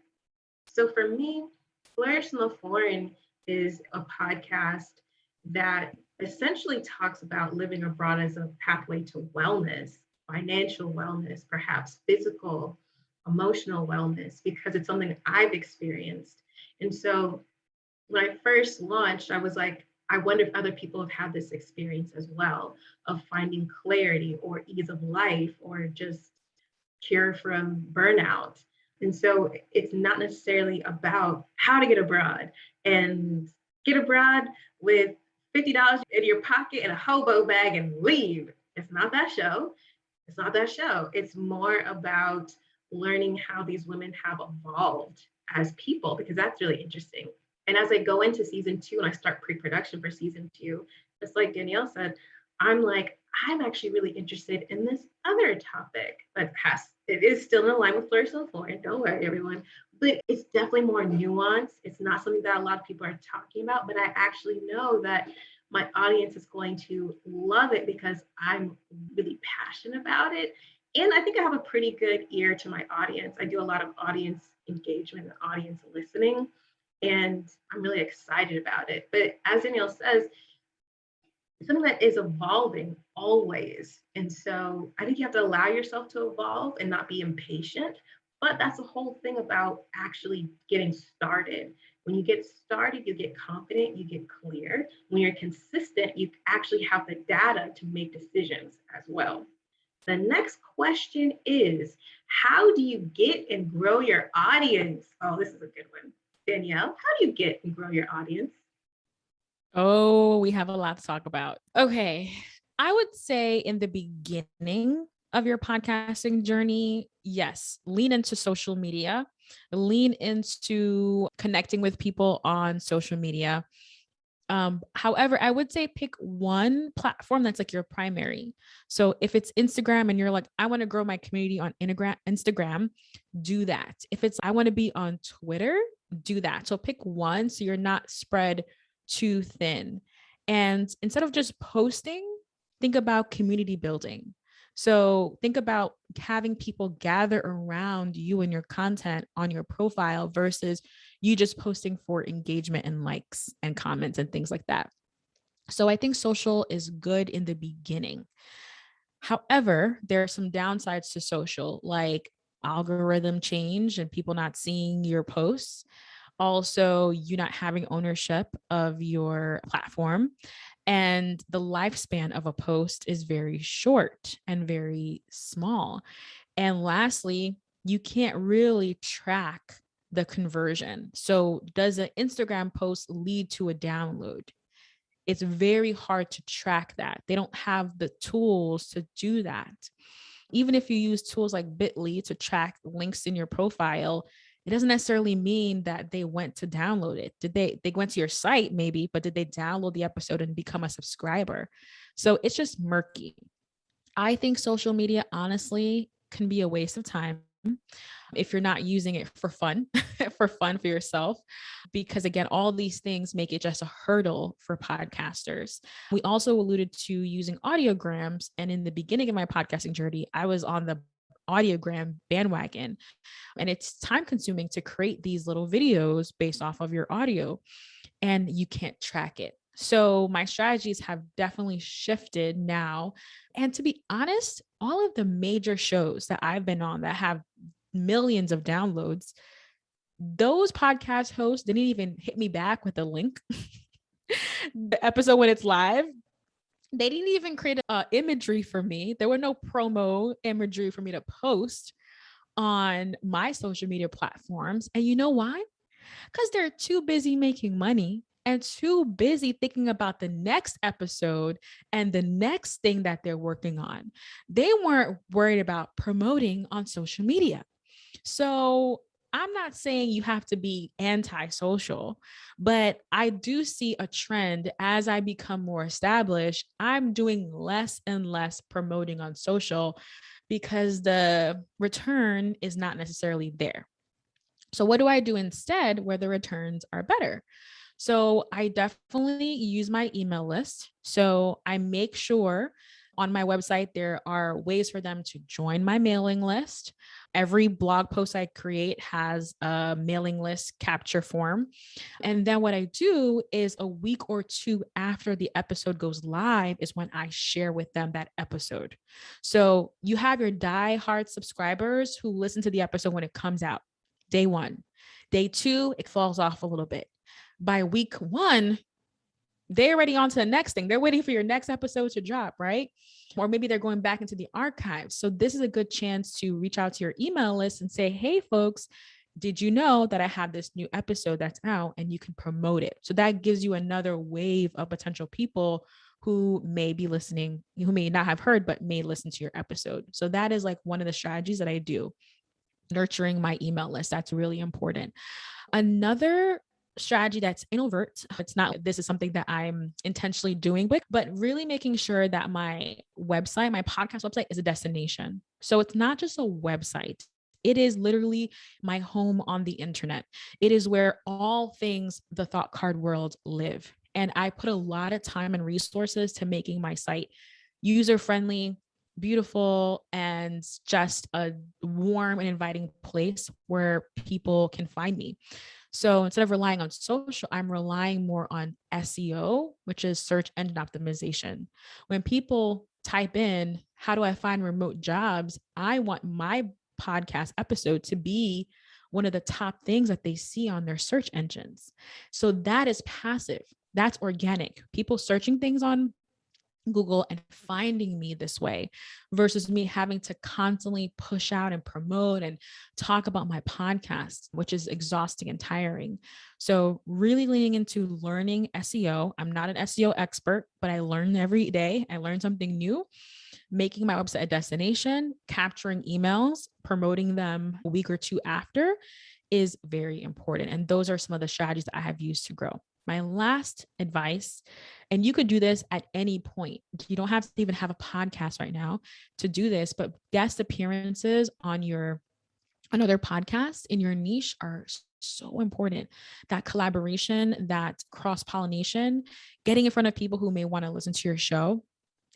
So for me, Flourish in the Foreign is a podcast that essentially talks about living abroad as a pathway to wellness, financial wellness, perhaps physical, emotional wellness, because it's something I've experienced. And so when I first launched, I was like, I wonder if other people have had this experience as well of finding clarity or ease of life or just cure from burnout. And so it's not necessarily about how to get abroad and get abroad with $50 in your pocket and a hobo bag and leave. It's not that show. It's not that show. It's more about learning how these women have evolved as people, because that's really interesting. And as I go into season 2 and I start pre-production for season 2, just like Danielle said, I'm like, I'm actually really interested in this other topic that it is still in line with Flourish and Foreign. Don't worry, everyone. But it's definitely more nuanced. It's not something that a lot of people are talking about, but I actually know that my audience is going to love it because I'm really passionate about it. And I think I have a pretty good ear to my audience. I do a lot of audience engagement and audience listening, and I'm really excited about it. But as Danielle says, it's something that is evolving always. And so I think you have to allow yourself to evolve and not be impatient. But that's the whole thing about actually getting started. When you get started, you get confident, you get clear. When you're consistent, you actually have the data to make decisions as well. The next question is, how do you get and grow your audience? Oh, this is a good one. Danielle, how do you get and grow your audience? Oh, we have a lot to talk about. Okay. I would say in the beginning of your podcasting journey, yes, lean into social media, lean into connecting with people on social media. However, I would say pick one platform that's like your primary. So if it's Instagram and you're like, I want to grow my community on Instagram, do that. If it's, I want to be on Twitter, do that. So pick one so you're not spread too thin. And instead of just posting, think about community building. So think about having people gather around you and your content on your profile versus you just posting for engagement and likes and comments and things like that. So I think social is good in the beginning. However, there are some downsides to social, like algorithm change and people not seeing your posts. Also, you not having ownership of your platform. And the lifespan of a post is very short and very small. And lastly, you can't really track the conversion. So, does an Instagram post lead to a download? It's very hard to track that. They don't have the tools to do that. Even if you use tools like Bitly to track links in your profile, it doesn't necessarily mean that they went to download it. They went to your site maybe, but did they download the episode and become a subscriber? So it's just murky. I think social media honestly can be a waste of time if you're not using it for fun, for fun for yourself. Because again, all these things make it just a hurdle for podcasters. We also alluded to using audiograms. And in the beginning of my podcasting journey, I was on the audiogram bandwagon. And it's time consuming to create these little videos based off of your audio, and you can't track it. So my strategies have definitely shifted now. And to be honest, all of the major shows that I've been on that have millions of downloads, those podcast hosts didn't even hit me back with a link. The episode when it's live, they didn't even create imagery for me. There were no promo imagery for me to post on my social media platforms. And you know why? Because they're too busy making money and too busy thinking about the next episode and the next thing that they're working on. They weren't worried about promoting on social media. So I'm not saying you have to be anti-social, but I do see a trend as I become more established. I'm doing less and less promoting on social because the return is not necessarily there. So, what do I do instead where the returns are better? So I definitely use my email list. So I make sure on my website there are ways for them to join my mailing list. Every blog post I create has a mailing list capture form. And then what I do is a week or two after the episode goes live is when I share with them that episode. So you have your die-hard subscribers who listen to the episode when it comes out, day one. Day two, it falls off a little bit. By week one, they're already on to the next thing. They're waiting for your next episode to drop, right? Or maybe they're going back into the archives. So this is a good chance to reach out to your email list and say, hey, folks, did you know that I have this new episode that's out, and you can promote it? So that gives you another wave of potential people who may be listening, who may not have heard, but may listen to your episode. So that is like one of the strategies that I do, nurturing my email list. That's really important. Another strategy that's overt, it's not, this is something that I'm intentionally doing, but really making sure that my website, my podcast website, is a destination. So it's not just a website. It is literally my home on the internet. It is where all things the thought card world live. And I put a lot of time and resources to making my site user friendly, beautiful, and just a warm and inviting place where people can find me. So instead of relying on social, I'm relying more on SEO, which is search engine optimization. When people type in, how do I find remote jobs? I want my podcast episode to be one of the top things that they see on their search engines. So that is passive. That's organic. People searching things on Google and finding me this way versus me having to constantly push out and promote and talk about my podcast, which is exhausting and tiring. So really leaning into learning SEO. I'm not an SEO expert, but I learn every day. I learn something new, making my website a destination, capturing emails, promoting them a week or two after is very important. And those are some of the strategies that I have used to grow. My last advice, and you could do this at any point. You don't have to even have a podcast right now to do this, but guest appearances on other podcasts in your niche are so important. That collaboration, that cross-pollination, getting in front of people who may want to listen to your show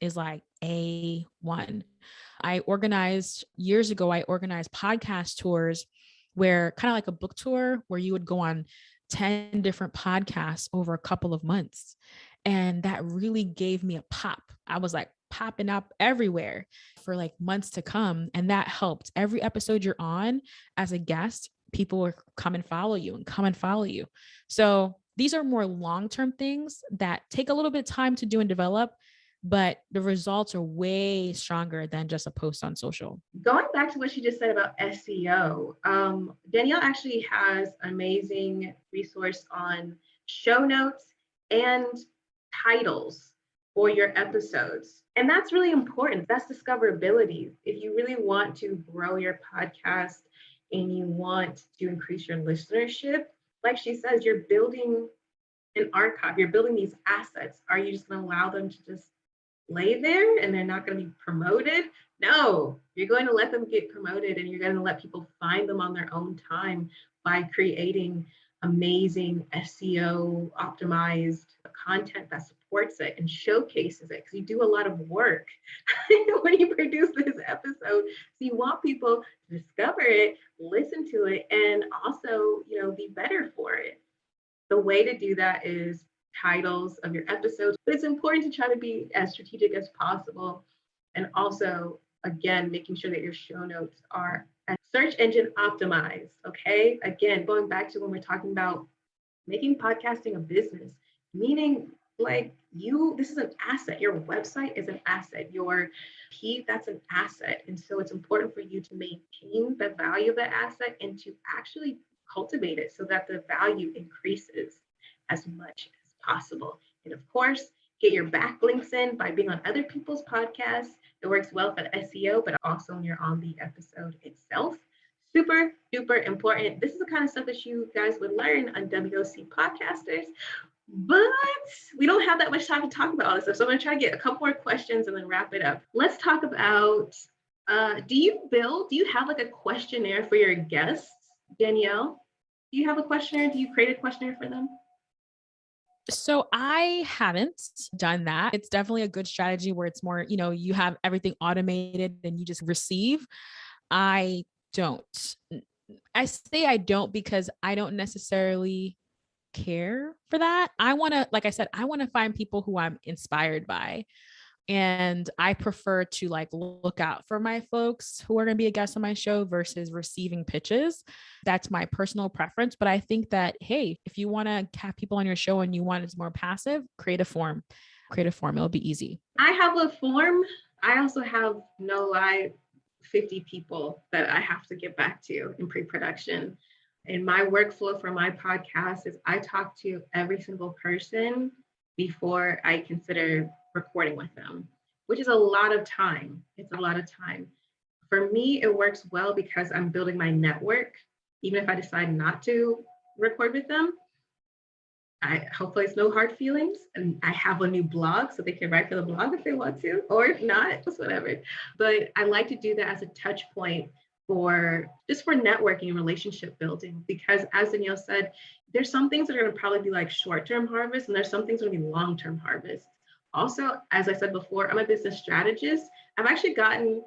is like A1. Years ago, I organized podcast tours where kind of like a book tour where you would go on 10 different podcasts over a couple of months. And that really gave me a pop. I was like popping up everywhere for like months to come. And that helped. Every episode you're on as a guest, people will come and follow you and come and follow you. So these are more long-term things that take a little bit of time to do and develop, but the results are way stronger than just a post on social. Going back to what she just said about SEO, Danielle actually has an amazing resource on show notes and titles for your episodes. And that's really important. That's discoverability. If you really want to grow your podcast and you want to increase your listenership, like she says, you're building an archive, you're building these assets. Are you just going to allow them to just lay there and they're not going to be promoted? No, you're going to let them get promoted, and you're going to let people find them on their own time by creating amazing SEO optimized content that supports it and showcases it, because you do a lot of work when you produce this episode. So you want people to discover it, listen to it, and also, be better for it. The way to do that is titles of your episodes, but it's important to try to be as strategic as possible. And also, again, making sure that your show notes are search engine optimized. Okay. Again, going back to when we're talking about making podcasting a business, meaning like this is an asset. Your website is an asset. Your that's an asset. And so it's important for you to maintain the value of that asset and to actually cultivate it so that the value increases as much as possible. And of course, get your backlinks in by being on other people's podcasts. It works well for SEO, but also when you're on the episode itself. super duper important. This is the kind of stuff that you guys would learn on WOC Podcasters, but we don't have that much time to talk about all this stuff. So I'm going to try to get a couple more questions and then wrap it up. Let's talk about, do you have like a questionnaire for your guests? Danielle, do you have a questionnaire? Do you create a questionnaire for them? So I haven't done that. It's definitely a good strategy where it's more, you have everything automated and you just receive. I don't. I say I don't because I don't necessarily care for that. I want to, like I said, I want to find people who I'm inspired by. And I prefer to like look out for my folks who are going to be a guest on my show versus receiving pitches. That's my personal preference. But I think that, hey, if you want to have people on your show and you want it's more passive, create a form. It'll be easy. I have a form. I also have 50 people that I have to get back to in pre-production. And my workflow for my podcast is I talk to every single person before I consider recording with them, which is a lot of time. It's a lot of time. For me, it works well because I'm building my network. Even if I decide not to record with them, hopefully it's no hard feelings. And I have a new blog so they can write for the blog if they want to, or if not, just whatever. But I like to do that as a touch point for networking and relationship building, because as Danielle said, there's some things that are going to probably be like short-term harvest and there's some things that are going to be long-term harvest. Also, as I said before, I'm a business strategist. I've actually gotten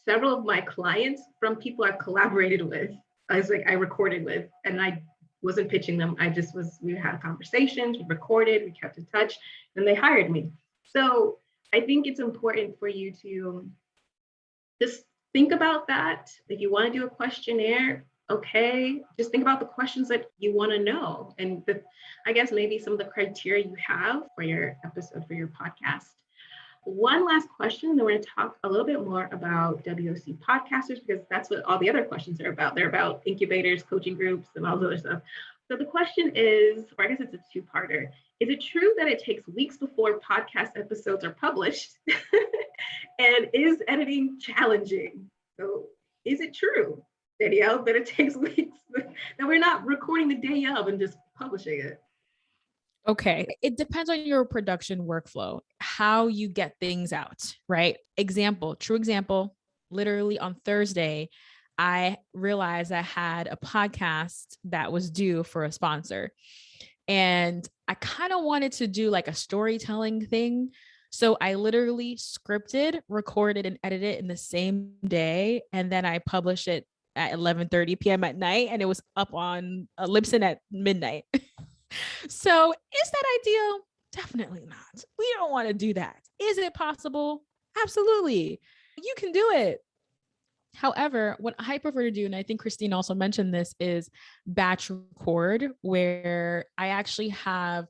several of my clients from people I've collaborated with. I recorded with, and I wasn't pitching them. We had conversations, we recorded, we kept in touch, and they hired me. So I think it's important for you to just think about that. If you want to do a questionnaire, okay, just think about the questions that you want to know. And I guess maybe some of the criteria you have for your episode, for your podcast. One last question, then we're going to talk a little bit more about WOC podcasters, because that's what all the other questions are about. They're about incubators, coaching groups, and all the other stuff. So the question is, or I guess it's a two-parter. Is it true that it takes weeks before podcast episodes are published? And is editing challenging? So is it true, Danielle, that it takes weeks, that we're not recording the day of and just publishing it? Okay. It depends on your production workflow, how you get things out, right? True example, literally on Thursday, I realized I had a podcast that was due for a sponsor. And I kind of wanted to do like a storytelling thing. So I literally scripted, recorded, and edited it in the same day. And then I published it at 11:30 p.m. at night. And it was up on Libsyn at midnight. So is that ideal? Definitely not. We don't want to do that. Is it possible? Absolutely. You can do it. However, what I prefer to do, and I think Christine also mentioned this, is batch record, where I actually have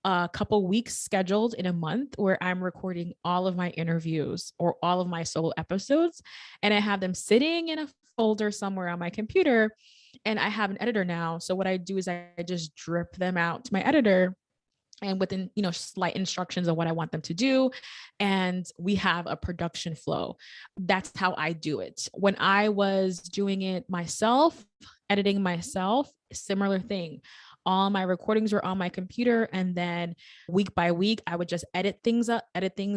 a couple weeks scheduled in a month where I'm recording all of my interviews or all of my solo episodes. And I have them sitting in a folder somewhere on my computer. And I have an editor now. So what I do is I just drip them out to my editor, and within, slight instructions of what I want them to do. And we have a production flow. That's how I do it. When I was doing it myself, editing myself, similar thing. All my recordings were on my computer. And then week by week, I would just edit things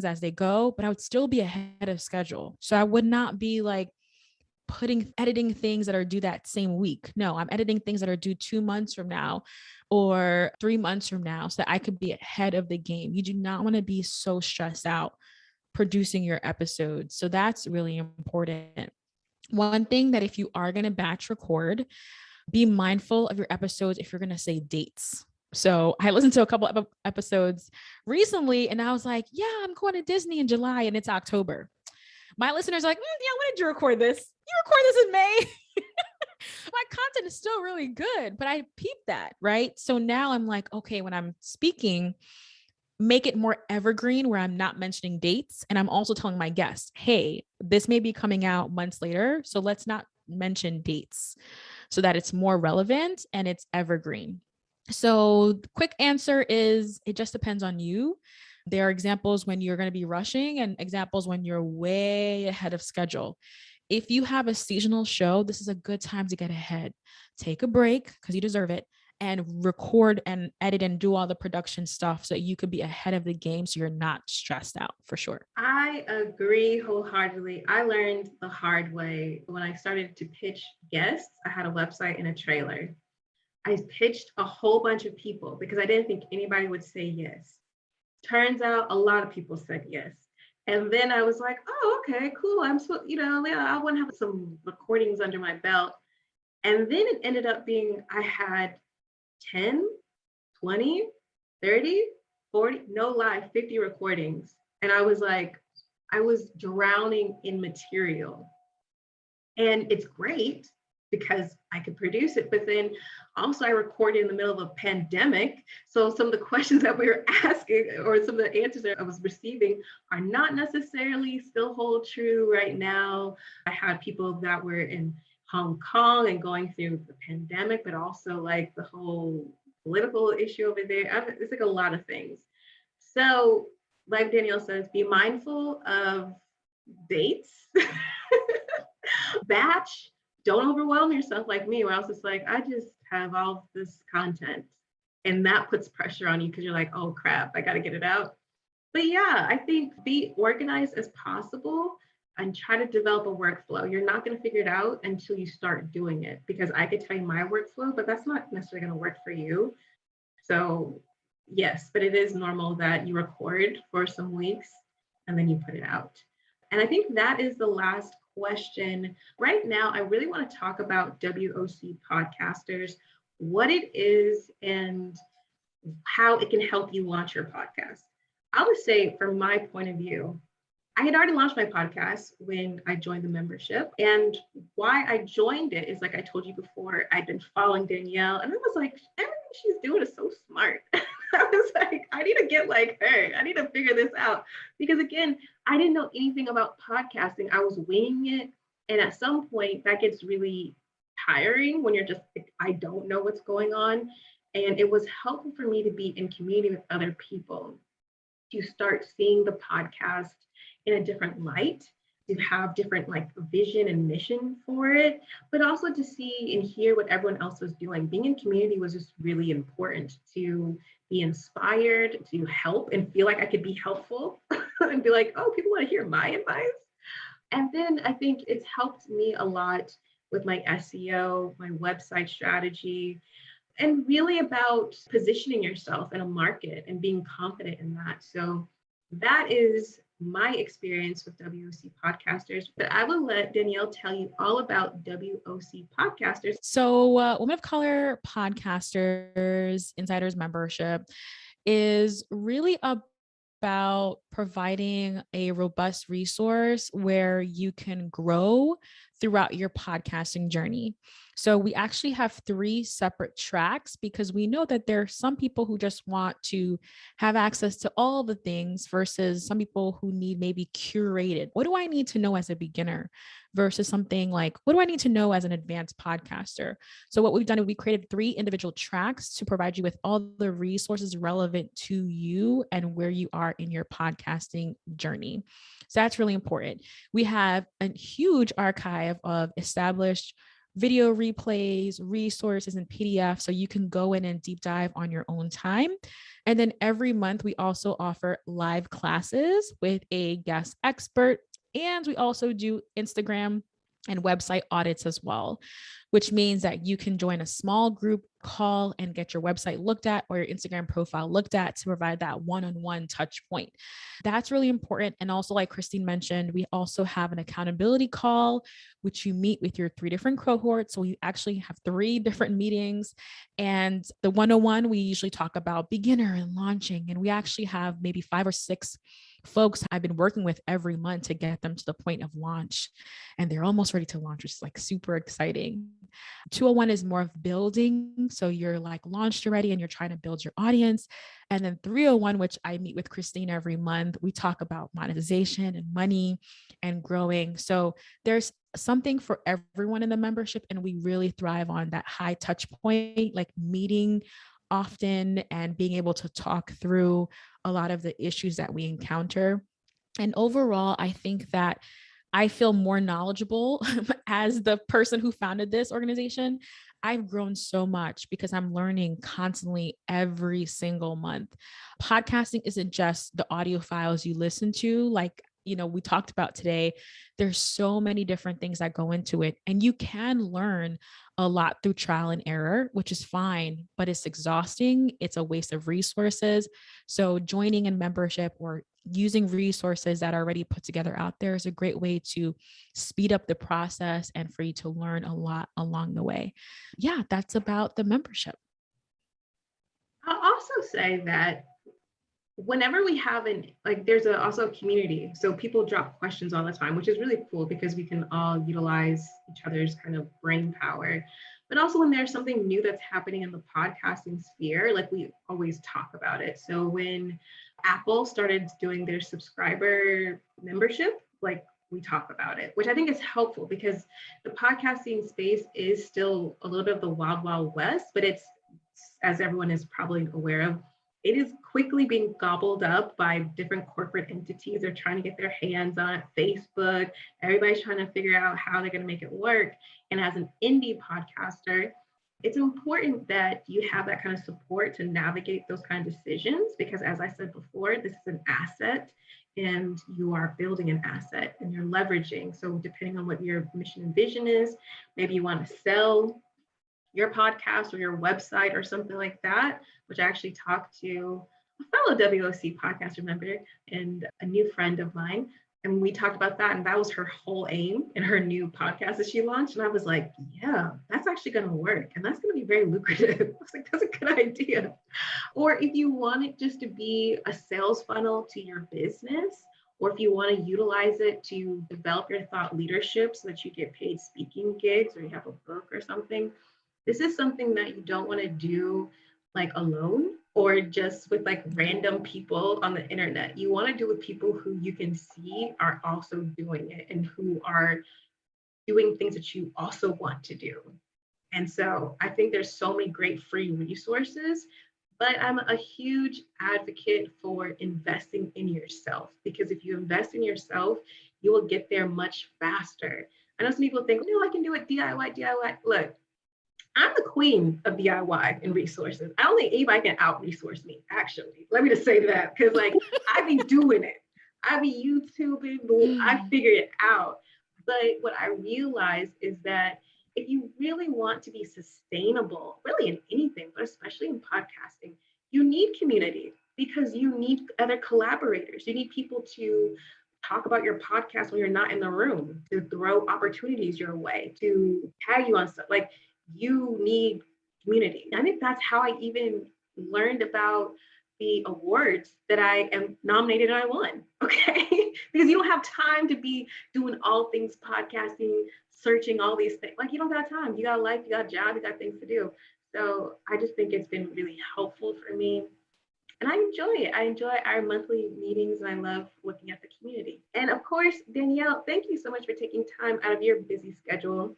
as they go, but I would still be ahead of schedule. So I would not be like editing things that are due that same week. No, I'm editing things that are due 2 months from now or 3 months from now, so that I could be ahead of the game. You do not want to be so stressed out producing your episodes. So that's really important. One thing that if you are going to batch record, be mindful of your episodes if you're going to say dates. So I listened to a couple of episodes recently and I was like, yeah, I'm going to Disney in July and it's October. My listeners are like, yeah, when did you record this? You record this in May. My content is still really good, but I peeped that, right? So now I'm like, okay, when I'm speaking, make it more evergreen where I'm not mentioning dates. And I'm also telling my guests, hey, this may be coming out months later, so let's not mention dates so that it's more relevant and it's evergreen. So the quick answer is it just depends on you. There are examples when you're going to be rushing and examples when you're way ahead of schedule. If you have a seasonal show, this is a good time to get ahead. Take a break because you deserve it, and record and edit and do all the production stuff so you could be ahead of the game so you're not stressed out for sure. I agree wholeheartedly. I learned the hard way when I started to pitch guests. I had a website and a trailer. I pitched a whole bunch of people because I didn't think anybody would say yes. Turns out a lot of people said yes. And then I was like, oh, okay, cool. I'm so, yeah, I want to have some recordings under my belt. And then it ended up being I had 10, 20, 30, 40, no lie, 50 recordings. And I was like, I was drowning in material. And it's great because I could produce it, but then also I recorded in the middle of a pandemic. So some of the questions that we were asking or some of the answers that I was receiving are not necessarily still hold true right now. I had people that were in Hong Kong and going through the pandemic, but also like the whole political issue over there. It's like a lot of things. So like Danielle says, be mindful of dates, batch, don't overwhelm yourself like me, where I was just like, I just have all this content. And that puts pressure on you because you're like, oh crap, I got to get it out. But yeah, I think be organized as possible and try to develop a workflow. You're not going to figure it out until you start doing it, because I could tell you my workflow, but that's not necessarily going to work for you. So yes, but it is normal that you record for some weeks and then you put it out. And I think that is the last question. Right now, I really want to talk about WOC podcasters, what it is and how it can help you launch your podcast. I'll just say from my point of view, I had already launched my podcast when I joined the membership. And why I joined it is, like I told you before, I'd been following Danielle and I was like, everything she's doing is so smart. I was like, I need to get like her. I need to figure this out. Because again, I didn't know anything about podcasting. I was winging it. And at some point that gets really tiring when you're just like, I don't know what's going on. And it was helpful for me to be in community with other people, to start seeing the podcast in a different light, to have different like vision and mission for it, but also to see and hear what everyone else was doing. Being in community was just really important, to be inspired, to help and feel like I could be helpful and be like, oh, people want to hear my advice. And then I think it's helped me a lot with my SEO, my website strategy, and really about positioning yourself in a market and being confident in that. So that is my experience with WOC podcasters, but I will let Danielle tell you all about WOC podcasters. So Women of Color Podcasters Insiders Membership is really about providing a robust resource where you can grow throughout your podcasting journey. So we actually have 3 separate tracks because we know that there are some people who just want to have access to all the things versus some people who need maybe curated. What do I need to know as a beginner versus something like, what do I need to know as an advanced podcaster? So what we've done is we created 3 individual tracks to provide you with all the resources relevant to you and where you are in your podcasting journey. So that's really important. We have a huge archive of established video replays, resources, and PDFs, so you can go in and deep dive on your own time. And then every month, we also offer live classes with a guest expert. And we also do Instagram and website audits as well, which means that you can join a small group call and get your website looked at or your Instagram profile looked at to provide that one-on-one touch point. That's really important. And also, like Christine mentioned, we also have an accountability call, which you meet with your 3 different cohorts. So we actually have 3 different meetings. And the 101, we usually talk about beginner and launching. And we actually have maybe 5 or 6 folks I've been working with every month to get them to the point of launch. And they're almost ready to launch, which is like super exciting. 201 is more of building. So you're like launched already and you're trying to build your audience. And then 301, which I meet with Christine every month, we talk about monetization and money and growing. So there's something for everyone in the membership. And we really thrive on that high touch point, like meeting often and being able to talk through a lot of the issues that we encounter. And overall, I think that I feel more knowledgeable as the person who founded this organization. I've grown so much because I'm learning constantly every single month. Podcasting isn't just the audio files you listen to, like, we talked about today. There's so many different things that go into it, and you can learn a lot through trial and error, which is fine, but it's exhausting. It's a waste of resources. So joining in membership or using resources that are already put together out there is a great way to speed up the process and for you to learn a lot along the way. Yeah, that's about the membership. I'll also say that whenever we have there's also a community. So people drop questions all the time, which is really cool because we can all utilize each other's kind of brain power. But also when there's something new that's happening in the podcasting sphere, like we always talk about it. So when Apple started doing their subscriber membership, like we talk about it, which I think is helpful because the podcasting space is still a little bit of the wild, wild west, but it's, as everyone is probably aware of, it is quickly being gobbled up by different corporate entities. They're trying to get their hands on it. Facebook, everybody's trying to figure out how they're going to make it work. And as an indie podcaster, it's important that you have that kind of support to navigate those kind of decisions, because as I said before, this is an asset and you are building an asset and you're leveraging. So depending on what your mission and vision is, maybe you want to sell your podcast or your website or something like that, which I actually talked to a fellow WOC podcaster member and a new friend of mine. And we talked about that. And that was her whole aim in her new podcast that she launched. And I was like, yeah, that's actually going to work. And that's going to be very lucrative. I was like, that's a good idea. Or if you want it just to be a sales funnel to your business, or if you want to utilize it to develop your thought leadership so that you get paid speaking gigs or you have a book or something, this is something that you don't want to do like alone or just with like random people on the internet. You want to do with people who you can see are also doing it and who are doing things that you also want to do. And so I think there's so many great free resources, but I'm a huge advocate for investing in yourself, because if you invest in yourself, you will get there much faster. I know some people think, no, I can do it DIY. Look, I'm the queen of DIY and resources. I don't think anybody can out-resource me, actually. Let me just say that, because like I be doing it. I be YouTubing, I figure it out. But what I realize is that if you really want to be sustainable, really in anything, but especially in podcasting, you need community because you need other collaborators. You need people to talk about your podcast when you're not in the room, to throw opportunities your way, to tag you on stuff. Like, you need community. I think that's how I even learned about the awards that I am nominated and I won. Okay. Because you don't have time to be doing all things podcasting, searching all these things. Like, you don't got time. You got a life, you got a job, you got things to do. So I just think it's been really helpful for me. And I enjoy it. I enjoy our monthly meetings and I love looking at the community. And of course, Danielle, thank you so much for taking time out of your busy schedule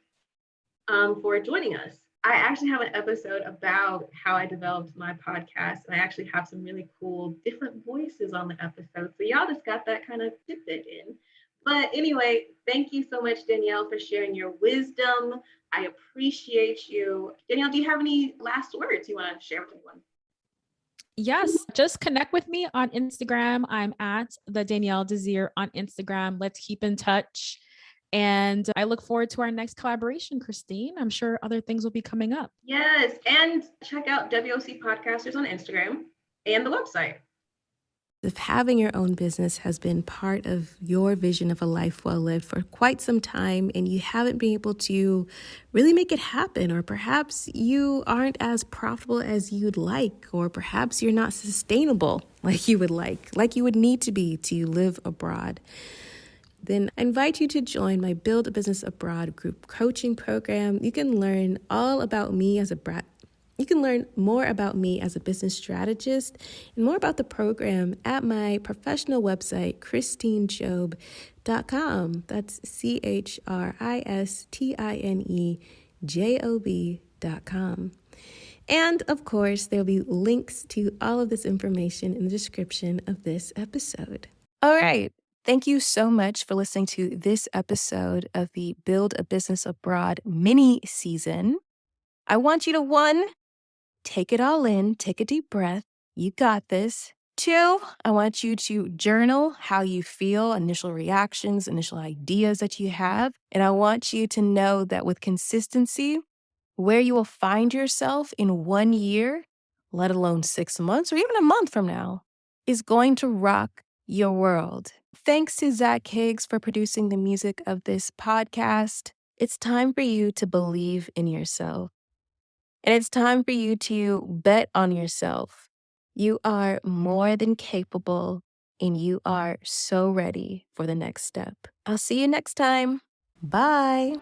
for joining us. I actually have an episode about how I developed my podcast, and I actually have some really cool different voices on the episode. So y'all just got that kind of tidbit in. But anyway, thank you so much, Danielle, for sharing your wisdom. I appreciate you. Danielle, do you have any last words you want to share with everyone? Yes, just connect with me on Instagram. I'm at the Danielle Desir on Instagram. Let's keep in touch. And I look forward to our next collaboration, Christine. I'm sure other things will be coming up. Yes. And check out WOC Podcasters on Instagram and the website. If having your own business has been part of your vision of a life well lived for quite some time and you haven't been able to really make it happen, or perhaps you aren't as profitable as you'd like, or perhaps you're not sustainable like you would need to be to live abroad, then I invite you to join my Build a Business Abroad group coaching program. You can learn all about me as You can learn more about me as a business strategist and more about the program at my professional website, ChristineJob.com. That's ChristineJob.com. And of course, there'll be links to all of this information in the description of this episode. All right. Thank you so much for listening to this episode of the Build a Business Abroad mini season. I want you to, 1, take it all in, take a deep breath. You got this. 2, I want you to journal how you feel, initial reactions, initial ideas that you have. And I want you to know that with consistency, where you will find yourself in 1 year, let alone 6 months or even a month from now, is going to rock your world. Thanks to Zach Higgs for producing the music of this podcast. It's time for you to believe in yourself. And it's time for you to bet on yourself. You are more than capable, and you are so ready for the next step. I'll see you next time. Bye.